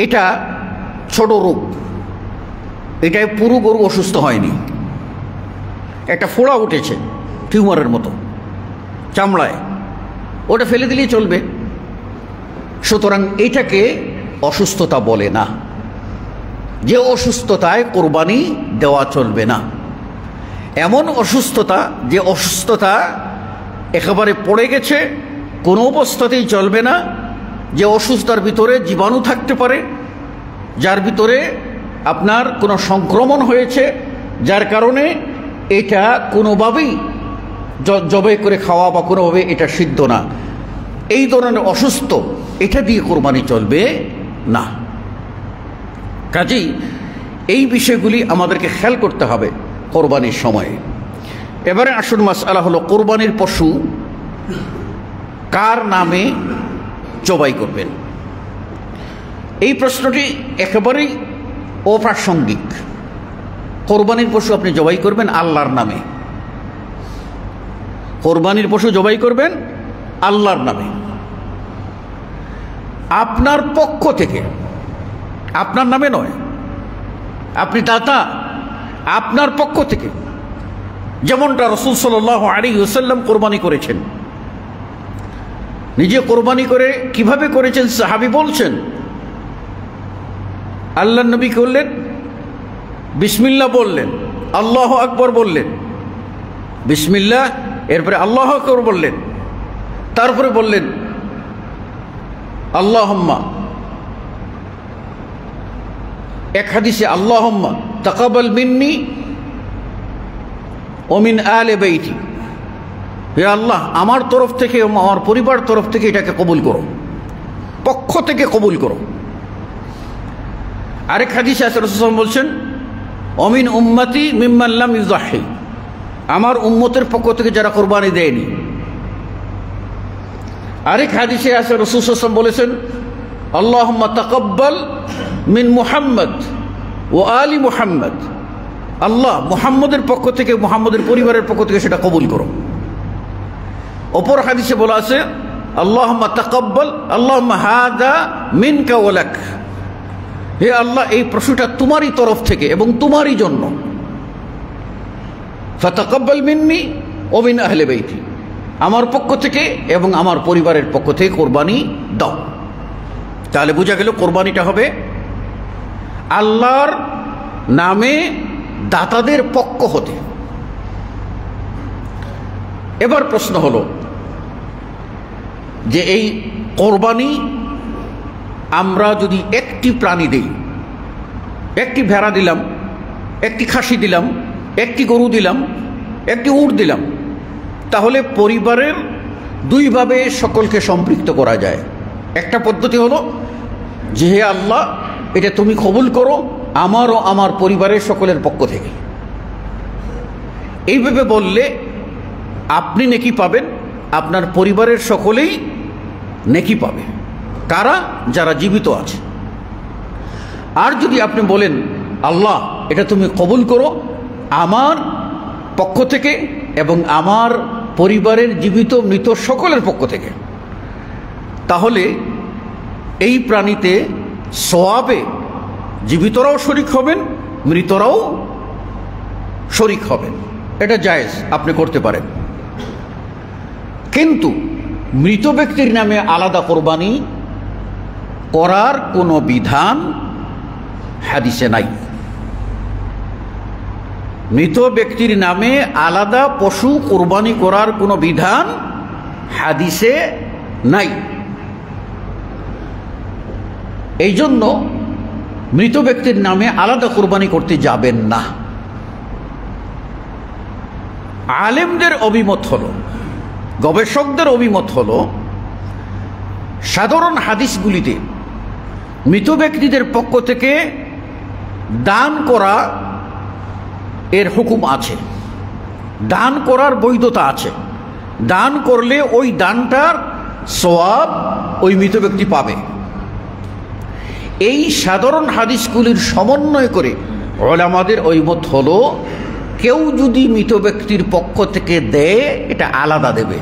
এটা ছোট রোগ, এটাই পুরো গরু অসুস্থ হয়নি, একটা ফোড়া উঠেছে টিউমারের মতো চামড়ায়, ওটা ফেলে দিলেই চলবে, সুতরাং এটাকে অসুস্থতা বলে না, যে অসুস্থতায় কোরবানি দেওয়া চলবে না। এমন অসুস্থতা, যে অসুস্থতা একেবারে পড়ে গেছে, কোনো অবস্থাতেই চলবে না, যে অসুস্থতার ভিতরে জীবাণু থাকতে পারে, যার ভিতরে আপনার কোনো সংক্রমণ হয়েছে, যার কারণে এটা কোনোভাবেই জবাই করে খাওয়া বা কোনোভাবে এটা সিদ্ধ না, এই ধরনের অসুস্থ, এটা দিয়ে কোরবানি চলবে না। কাজেই এই বিষয়গুলি আমাদেরকে খেয়াল করতে হবে কোরবানির সময়ে। এবারে আসল মাসআলা হলো, কোরবানির পশু কার নামে জবাই করবেন? এই প্রশ্নটি একেবারেই অপ্রাসঙ্গিক। কোরবানির পশু আপনি জবাই করবেন আল্লাহর নামে, কোরবানির পশু জবাই করবেন আল্লাহর নামে, আপনার পক্ষ থেকে, আপনার নামে নয়। আপনি দাতা, আপনার পক্ষ থেকে, যেমনটা রাসূল সাল্লাল্লাহু আলাইহি ওয়াসাল্লাম কোরবানি করেছেন। নিজে কোরবানি করে কিভাবে করেছেন সাহাবী বলছেন, আল্লাহর নবী করলেন, বিসমিল্লাহ বললেন, আল্লাহু আকবার বললেন, বিসমিল্লাহ, এরপরে আল্লাহু আকবার বললেন, তারপরে বললেন আল্লাহুম্মা, এক হাদিসে আল্লাহুম্মা তাকাব্বাল মিন্নি ওয়া মিন আলি বাইতি, হে আল্লাহ, আমার তরফ থেকে, আমার পরিবার তরফ থেকে এটাকে কবুল করো, পক্ষ থেকে কবুল করো। আরেক হাদিসে আছে রাসূল সাল্লাল্লাহু আলাইহি ওয়াসাল্লাম বলছেন, অমিন উম্মতি মিম্মান লাম ইউযাহি, আমার উম্মতের পক্ষ থেকে যারা কোরবানি দেয়নি। আরেক হাদিসে আছে রাসূল সাল্লাল্লাহু আলাইহি ওয়াসাল্লাম বলেছেন, আল্লাহুম্মা তাকাব্বাল মিন মুহাম্মদ ওয়া আলি মুহাম্মদ, আল্লাহ মুহাম্মদের পক্ষ থেকে, মুহাম্মদের পরিবারের পক্ষ থেকে সেটা কবুল করো। অপর হাদিসে বলা আছে, আল্লাহুম্মা তাকাব্বাল, আল্লাহুম্মা হাযা মিনকা ওয়া লাক, হে আল্লাহ, এই পশুটা তোমারই তরফ থেকে এবং তোমারই জন্য। ফাতাকাব্বাল মিন্নি ওয়া মিন আহলি বাইতি, আমার পক্ষ থেকে এবং আমার পরিবারের পক্ষ থেকে কোরবানি দাও। তাহলে বোঝা গেল কোরবানিটা হবে আল্লাহর নামে, দাতাদের পক্ষ হতে। এবার প্রশ্ন হলো যে এই কোরবানি আমরা যদি একটি প্রাণী দেই, একটি ভেড়া দিলাম, একটি খাসি দিলাম, একটি গরু দিলাম, একটি উট দিলাম, তাহলে পরিবারের দুইভাবে সকলকে সম্পৃক্ত করা যায়। একটা পদ্ধতি হলো যে, হে আল্লাহ, এটা তুমি কবুল করো আমার ও আমার পরিবারের সকলের পক্ষ থেকে। এইভাবে বললে আপনি নেকি পাবেন, আপনার পরিবারের সকলেই নেকি পাবে। কারা? যারা জীবিত আছে। আর যদি আপনি বলেন, আল্লাহ, এটা তুমি কবুল করো আমার পক্ষ থেকে এবং আমার পরিবারের জীবিত মৃত সকলের পক্ষ থেকে, তাহলে এই প্রাণীতে সওয়াবে জীবিতরাও শরীক হবেন, মৃতরাও শরীক হবেন। এটা জায়েজ, আপনি করতে পারেন। কিন্তু মৃত ব্যক্তির নামে আলাদা কোরবানি করার কোনো বিধান হাদিসে নাই। মৃত ব্যক্তির নামে আলাদা পশু কোরবানি করার কোনো বিধান হাদিসে নাই। এই জন্য মৃত ব্যক্তির নামে আলাদা কোরবানি করতে যাবেন না। আলেমদের অভিমত হলো, গবেষকদের অভিমত হলো, সাধারণ হাদিসগুলিতে মৃত ব্যক্তিদের পক্ষ থেকে দান করা এর হুকুম আছে, দান করার বৈধতা আছে। দান করলে ওই দানটার সওয়াব ওই মৃত ব্যক্তি পাবে। এই সাধারণ হাদিসগুলির সমন্বয় করে উলামাদের ঐমত হলো, কেউ যদি মৃত ব্যক্তির পক্ষ থেকে দেয়, এটা আলাদা দেবে।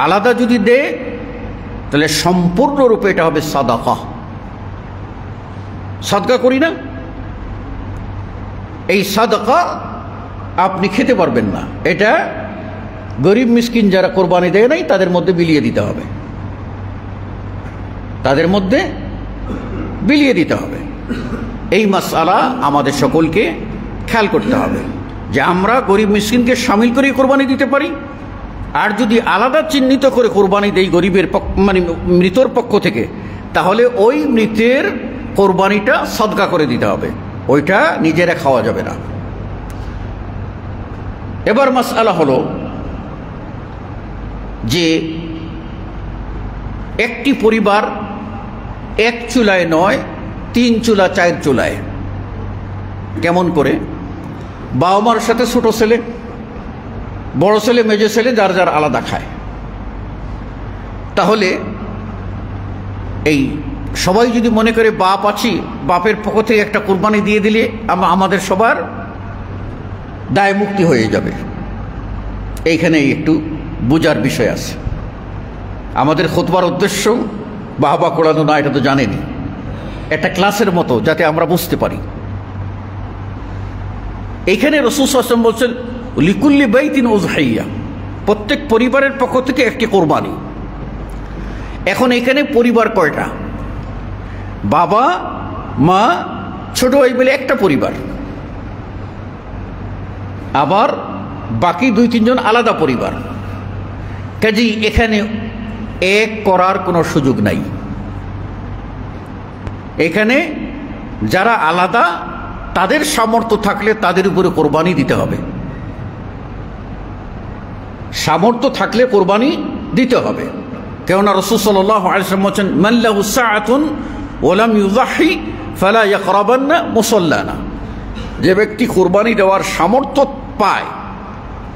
আলাদা যদি দেয় তাহলে সম্পূর্ণরূপে এটা হবে সাদাকা। সাদকা করি না, এই সাদাকা আপনি খেতে পারবেন না। এটা গরিব মিসকিন যারা কোরবানি দেয় নাই তাদের মধ্যে বিলিয়ে দিতে হবে। তাদের মধ্যে বিলিয়ে দিতে হবে। এই মাসআলা আমাদের সকলকে খেয়াল করতে হবে যে আমরা গরিব মিসকিনকে শামিল করে কোরবানি দিতে পারি, আর যদি আলাদা চিহ্নিত করে কোরবানি দেই গরিবের মানে মৃতর পক্ষ থেকে, তাহলে ওই মৃতের কোরবানিটা সদকা করে দিতে হবে, ওইটা নিজেরা খাওয়া যাবে না। এবার মাসআলা হলো যে একটি পরিবার এক চুলায় নয় 3 চুলা 4 চুলায়। কেমন করে? বাবা মার সাথে ছোট ছেলে, বড় ছেলে, মেজো ছেলে যার যার আলাদা খায়। তাহলে এই সবাই যদি মনে করে বাপ আছি, বাপের পক্ষ থেকে একটা কোরবানি দিয়ে দিলে আমাদের সবার দায় মুক্তি হয়ে যাবে। এইখানে একটু বোঝার বিষয় আছে। আমাদের খুতবার উদ্দেশ্য বাহবা কোরআনো না, এটা তো জানেনি, একটা ক্লাসের মতো যাতে আমরা বুঝতে পারি। এইখানে রাসূল সাল্লাল্লাহু আলাইহি ওয়াসাল্লাম বলছেন লিকুল্লি বাইতিন উযহিয়া, প্রত্যেক পরিবারের পক্ষ থেকে একটি কোরবানি। এখন এখানে পরিবার কয়টা? বাবা মা ছোট ভাই বলে একটা পরিবার, আবার বাকি 2-3 জন আলাদা পরিবার। কাজেই এখানে এক করার কোনো সুযোগ নাই। এখানে যারা আলাদা তাদের সামর্থ্য থাকলে তাদের উপরে কোরবানি দিতে হবে, সামর্থ্য থাকলে কোরবানি দিতে হবে। কেননা রাসূল সাল্লাল্লাহু আলাইহি ওয়াসাল্লাম বলেন মান লাহু সাআতুন ওয়া লাম ইউযাহি ফালা ইয়াকরাবান্না মুসাল্লানা। যে ব্যক্তি কোরবানি দেওয়ার সামর্থ্য পায়,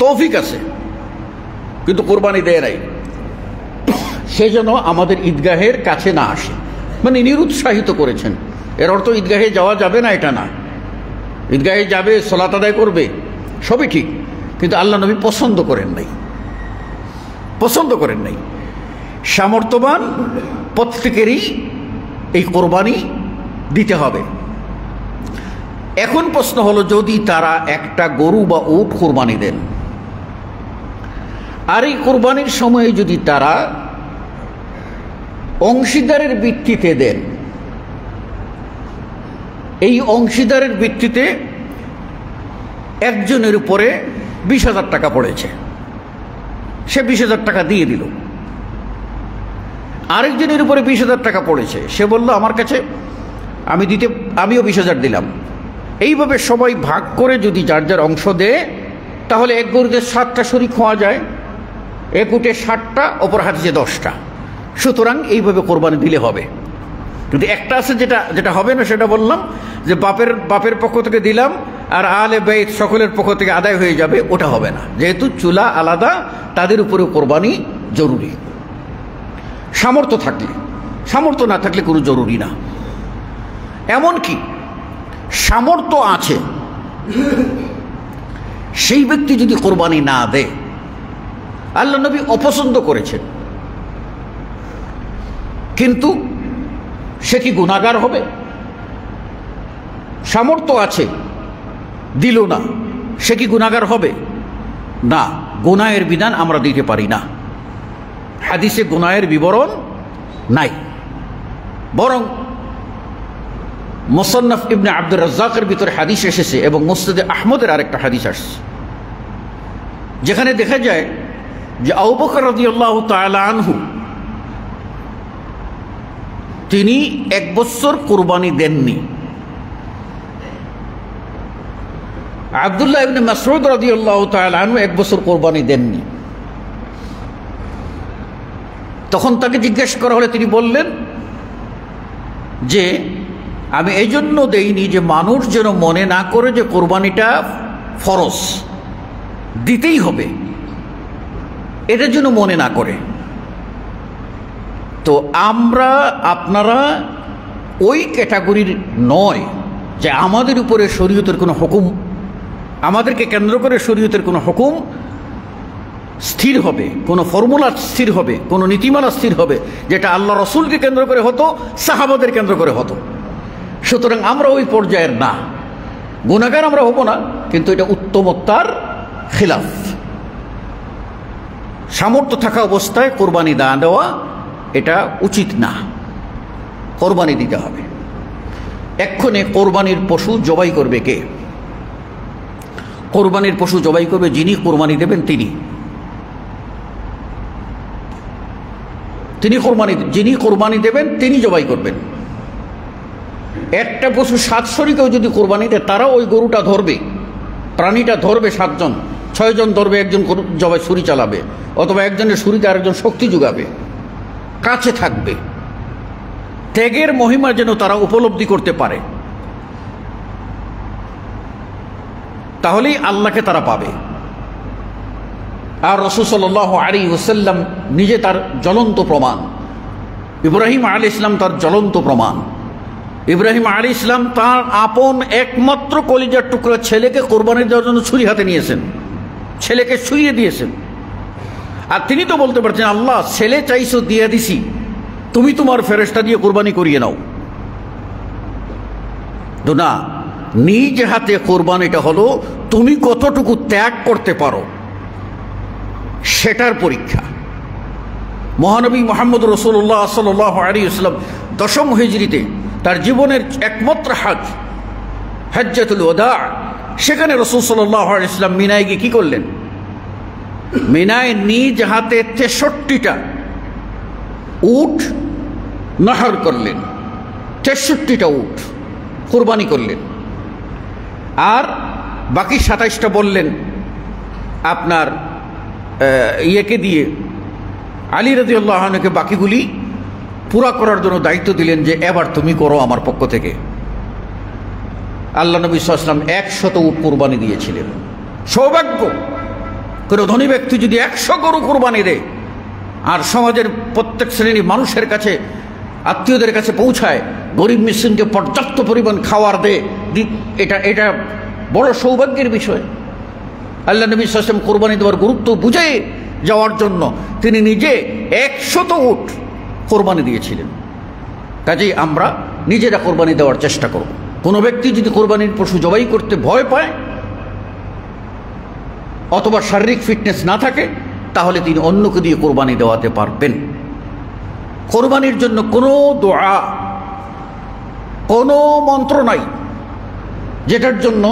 তৌফিক আছে, কিন্তু কোরবানি দেয় নাই, সে যেন আমাদের ঈদগাহের কাছে না আসে। মানে নিরুৎসাহিত করেছেন। এর অর্থ ঈদগাহে যাওয়া যাবে না এটা না। ঈদগাহে যাবে, সালাত আদায় করবে, সবই ঠিক, কিন্তু আল্লাহ নবী পছন্দ করেন নাই, পছন্দ করেন নাই। সামর্থ্যবান প্রত্যেকেরই এই কোরবানি দিতে হবে। এখন প্রশ্ন হলো, যদি তারা একটা গরু বা উট কোরবানি দেন, আর এই কোরবানির সময়ে যদি তারা অংশীদারের ভিত্তিতে দেন, এই অংশীদারের ভিত্তিতে একজনের উপরে 20,000 টাকা পড়েছে, সে 20,000 টাকা দিয়ে দিল। আরেকজনের উপরে 20,000 টাকা পড়েছে, সে বলল আমার কাছে আমিও 20,000 দিলাম। এইভাবে সবাই ভাগ করে যদি যার যার অংশ দেয়, তাহলে এক গরুতে 7টা শরীক হওয়া যায়, এক উটে 60টা, অপর হাদিসে 10টা। সুতরাং এইভাবে কোরবানি দিলে হবে। কিন্তু একটা আছে যেটা হবে না, সেটা বললাম যে বাপের পক্ষ থেকে দিলাম আর আলে বাইত সকলের পক্ষ থেকে আদায় হয়ে যাবে, ওটা হবে না। যেহেতু চুলা আলাদা, তাদের উপরে কোরবানি জরুরি, সামর্থ্য থাকলে। সামর্থ্য না থাকলে কোনো জরুরি না। এমনকি সামর্থ্য আছে সেই ব্যক্তি যদি কোরবানি না দেয়, আল্লাহ নবী অপছন্দ করেছেন, কিন্তু সে কি গুনাহগার হবে? সামর্থ্য আছে, দিল না, সে কি গুনাহগার হবে? না, গুনাহের বিধান আমরা দিতে পারি না। হাদিসে গুনাহের বিবরণ নাই, বরং মুসান্নাফ ইবনে আব্দুর রাজ্জাকের ভিতরে হাদিস এসেছে এবং মুসনাদে আহমদের আরেকটা হাদিস আসছে, যেখানে দেখা যায় যে আবু বকর রাদিয়াল্লাহু তাআলা আনহু তিনি 1 বছর কুরবানি দেননি। আব্দুল্লাহ ইবনে মাসউদ রাদিয়াল্লাহু তাআলা আনহু 1 বছর কুরবানি দেননি। তখন তাকে জিজ্ঞেস করা হলে তিনি বললেন যে আমি এই জন্য দেইনি যে মানুষ যেন মনে না করে যে কোরবানিটা ফরজ, দিতেই হবে, এটার জন্য মনে না করে। তো আপনারা ওই ক্যাটাগরির নয় যে আমাদের উপরে শরীয়তের কোনো হুকুম, আমাদেরকে কেন্দ্র করে শরীয়তের কোনো হুকুম স্থির হবে, কোনো ফর্মুলা স্থির হবে, কোনো নীতিমালা স্থির হবে, যেটা আল্লাহ রসুলকে কেন্দ্র করে হতো, সাহাবাদের কেন্দ্র করে হতো। সুতরাং আমরা ওই পর্যায়ের না, গুনাহগার আমরা হব না, কিন্তু এটা উত্তমত্বার খিলাফ। সামর্থ্য থাকা অবস্থায় কোরবানি না দেওয়া এটা উচিত না। কোরবানি দিতে হবে। এক্ষণে কোরবানির পশু জবাই করবে কে? কোরবানির পশু জবাই করবে যিনি কোরবানি দেবেন তিনি। যিনি কোরবানি দেবেন তিনি জবাই করবেন। একটা পশু 7 শরীকেও যদি কোরবানি দেয় তারা ওই গরুটা ধরবে, প্রাণীটা ধরবে 7 জন, 6 জন ধরবে, একজন জবাই ছুরি চালাবে, অথবা একজনের ছুরিতে আরেকজন শক্তি যোগাবে, কাছে থাকবে। ত্যাগের মহিমা যেন তারা উপলব্ধি করতে পারে, তাহলেই আল্লাহকে তারা পাবে। আর রাসূল সাল্লাল্লাহু আলাইহি ওয়াসাল্লাম নিজে তার জ্বলন্ত প্রমাণ। ইব্রাহিম আলাইহিস সালাম তার জ্বলন্ত প্রমাণ। ইব্রাহিম আলাইহিস সালাম তার আপন একমাত্র কলিজার টুকরা ছেলেকে কোরবানি দেওয়ার জন্য ছুরি হাতে নিয়েছেন, ছেলেকে ছুঁয়ে দিয়েছেন। আর তিনি তো বলতে পারছেন, আল্লাহ ছেলে চাইছো দিয়ে দিছি, তুমি তোমার ফেরেশতা দিয়ে কোরবানি করিয়ে নাও। তো না, নিজ হাতে কোরবানিটা হলো তুমি কতটুকু ত্যাগ করতে পারো সেটার পরীক্ষা। মহানবী মুহাম্মদ রাসূলুল্লাহ সাল্লাল্লাহু আলাইহি ওয়াসাল্লাম 10ম হিজরিতে তার জীবনের একমাত্র হজ, হজ্জাতুল ওয়াদা, সেখানে রাসূল সাল্লাল্লাহু আলাইহি ওয়াসাল্লাম মিনায় গিয়ে কি করলেন? মিনায় নিজ হাতে 63টা উট নহর করলেন, 63টা উট কুরবানি করলেন। আর বাকি 27টা বললেন আপনার ইয়েকে দিয়ে, আলী রাদিয়াল্লাহু আনহুকে বাকিগুলি পুরা করার জন্য দায়িত্ব দিলেন যে এবার তুমি করো আমার পক্ষ থেকে। আল্লাহ নবী সাল্লাল্লাহু আলাইহি ওয়াসাল্লাম 100 উট কুরবানি দিয়েছিলেন। সৌভাগ্য, কোনো ধনী ব্যক্তি যদি 100 গরু কুরবানি দেয় আর সমাজের প্রত্যেক শ্রেণীর মানুষের কাছে, আত্মীয়দের কাছে পৌঁছায়, গরিব মিসকিনকে পর্যাপ্ত পরিমাণ খাওয়ার দেয়, এটা বড় সৌভাগ্যের বিষয়। আল্লাহ নবী সাল্লাল্লাহু আলাইহি ওয়াসাল্লাম কোরবানি দেওয়ার গুরুত্ব বুঝে যাওয়ার জন্য তিনি নিজে 100 উট কোরবানি দিয়েছিলেন। কাজেই আমরা নিজেরা কোরবানি দেওয়ার চেষ্টা করব। কোনো ব্যক্তি যদি কোরবানির পশু জবাই করতে ভয় পায় অথবা শারীরিক ফিটনেস না থাকে, তাহলে তিনি অন্যকে দিয়ে কোরবানি দেওয়াতে পারবেন। কোরবানির জন্য কোনো দোয়া, কোনো মন্ত্র নাই যেটার জন্য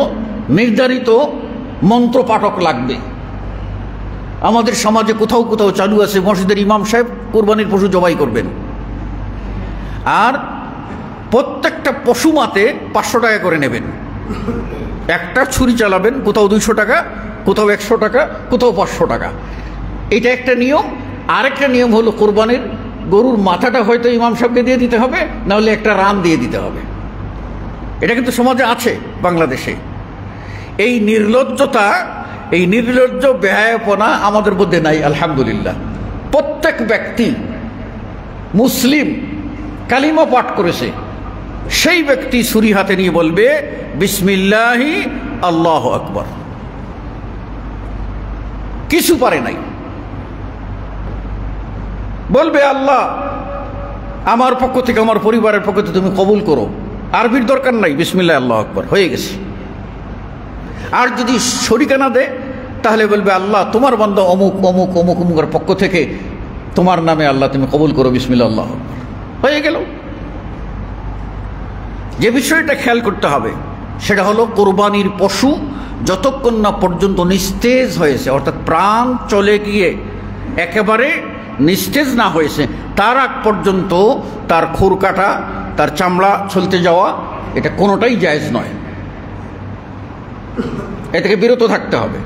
নির্ধারিত মন্ত্র পাঠক লাগবে। আমাদের সমাজে কোথাও কোথাও চালু আছে, মসজিদের ইমাম সাহেব কোরবানির পশু জবাই করবেন, আর প্রত্যেকটা পশু মাতে 500 টাকা করে নেবেন। একটা ছুরি চালাবেন, কোথাও 200 টাকা, কোথাও 100 টাকা, কোথাও 500 টাকা। এটা একটা নিয়ম। আরেকটা নিয়ম হলো কোরবানির গরুর মাথাটা হয়তো ইমাম সাহেবকে দিয়ে দিতে হবে, নাহলে একটা রান দিয়ে দিতে হবে। এটা কিন্তু সমাজে আছে বাংলাদেশে। এই নির্লজ্জতা, এই নির্লজ্জ বেহায়াপনা আমাদের মধ্যে নাই, আলহামদুলিল্লাহ। প্রত্যেক ব্যক্তি মুসলিম কালিমা পাঠ করেছে, সেই ব্যক্তি ছুরি হাতে নিয়ে বলবে বিসমিল্লাহি আল্লাহু আকবার। কিছু পারে নাই, বলবে আল্লাহ আমার পক্ষ থেকে, আমার পরিবারের পক্ষ থেকে তুমি কবুল করো। আরবির দরকার নাই, বিসমিল্লাহ আল্লাহু আকবার হয়ে গেছে। আর যদি শরিকানা দেয় তাহলে বলবে আল্লাহ তোমার বান্দা অমুক অমুক অমুক অমুকের পক্ষ থেকে তোমার নামে আল্লাহ তুমি কবুল করো, বিসমিল্লাহ আল্লাহু আকবার, হয়ে গেল। যে বিষয়টা খেয়াল করতে হবে সেটা হলো কোরবানির পশু যতক্ষণ না পর্যন্ত নিস্তেজ হয়েছে, অর্থাৎ প্রাণ চলে গিয়ে একেবারে নিস্তেজ না হয়েছে, তার আগ পর্যন্ত তার খুর কাটা, তার চামড়া ছলতে যাওয়া, এটা কোনোটাই জায়েজ নয়। এ থেকে বিরত থাকতে হবে।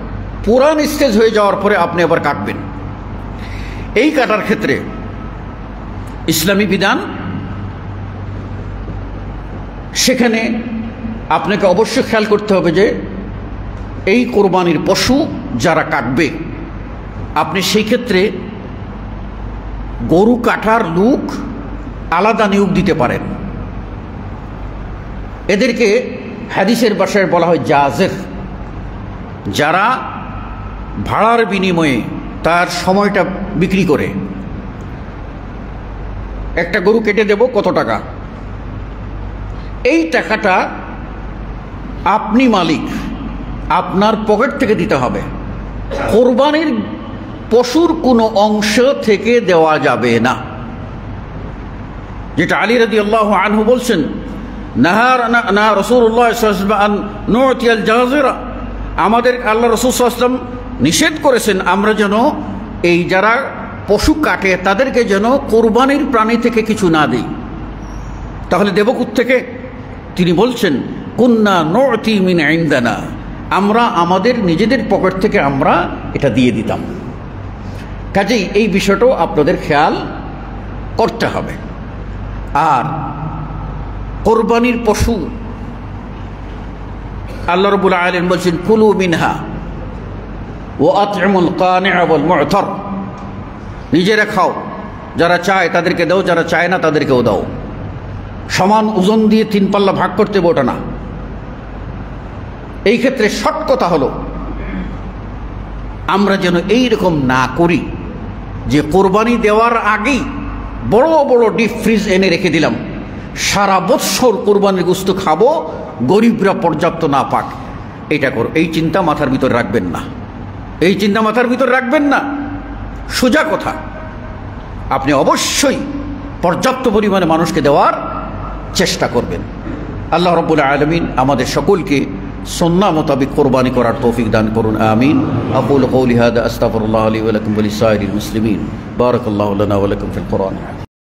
পুরা নিস্তেজ হয়ে যাওয়ার পরে আপনি আবার কাটবেন। এই কাটার ক্ষেত্রে ইসলামী বিধান, সেখানে আপনাকে অবশ্যই খেয়াল করতে হবে যে এই কোরবানির পশু যারা কাটবে, আপনি সেই ক্ষেত্রে গরু কাটার লোক আলাদা নিয়োগ দিতে পারেন। এদেরকে হাদিসের ভাষায় বলা হয় জাজের, যারা ভাড়ার বিনিময়ে তার সময়টা বিক্রি করে। একটা গরু কেটে দেব কত টাকা, এই টাকাটা আপনি মালিক, আপনার পকেট থেকে দিতে হবে। কোরবানির পশুর কোনো অংশ থেকে দেওয়া যাবে না। যেটা আলী রাদিয়াল্লাহু আনহু বলছেন, না রাসূলুল্লাহ সাল্লাল্লাহু আলাইহি ওয়াসাল্লাম নুতিয়াল জাযিরা, আমাদের আল্লাহ রাসূল সাল্লাল্লাহু আলাইহি ওয়াসাল্লাম নিষেধ করেছেন আমরা যেন এই যারা পশু কাটে তাদেরকে যেন কোরবানির প্রাণী থেকে কিছু না দিই। তাহলে দেব থেকে? তিনি বলছেন কুন্না নুতি মিন ইনদানা, আমরা আমাদের নিজেদের পকেট থেকে আমরা এটা দিয়ে দিতাম। কাজেই এই বিষয়টাও আপনাদের খেয়াল করতে হবে। আর কোরবানির পশু আল্লাহ রাব্বুল আলামিন বলছেন কুলু মিনহা ওয়া আত'ইমুল কানি'a ওয়াল মু'তার, নিজেরা খাও, যারা চায় তাদেরকে দাও, যারা চায় না তাদেরকেও দাও। সমান ওজন দিয়ে 3 পাল্লা ভাগ করতে ওটা না। এই ক্ষেত্রে শর্ট কথা হলো আমরা যেন এইরকম না করি যে কোরবানি দেওয়ার আগেই বড় বড় ডিপ ফ্রিজ এনে রেখে দিলাম, সারা বৎসর কোরবানির গোশত খাবো, গরিবরা পর্যাপ্ত না পাক। এটা করো, এই চিন্তা মাথার ভিতর রাখবেন না, এই চিন্তা মাথার ভিতর রাখবেন না। সোজা কথা, আপনি অবশ্যই পর্যাপ্ত পরিমাণে মানুষকে দেওয়ার চেষ্টা করবেন। আল্লাহ রাব্বুল আলামিন আমাদের সকলকে সুন্নাহ মোতাবেক কোরবানি করার তৌফিক দান করুন, আমিন। আকুলু কওলি হাযা আস্তাগফিরুল্লাহ লি ওয়া লাকুম ওয়া লিসাইরিল মুসলিমিন। বারাকাল্লাহু লানা ওয়া লাকুম ফিল কুরআন।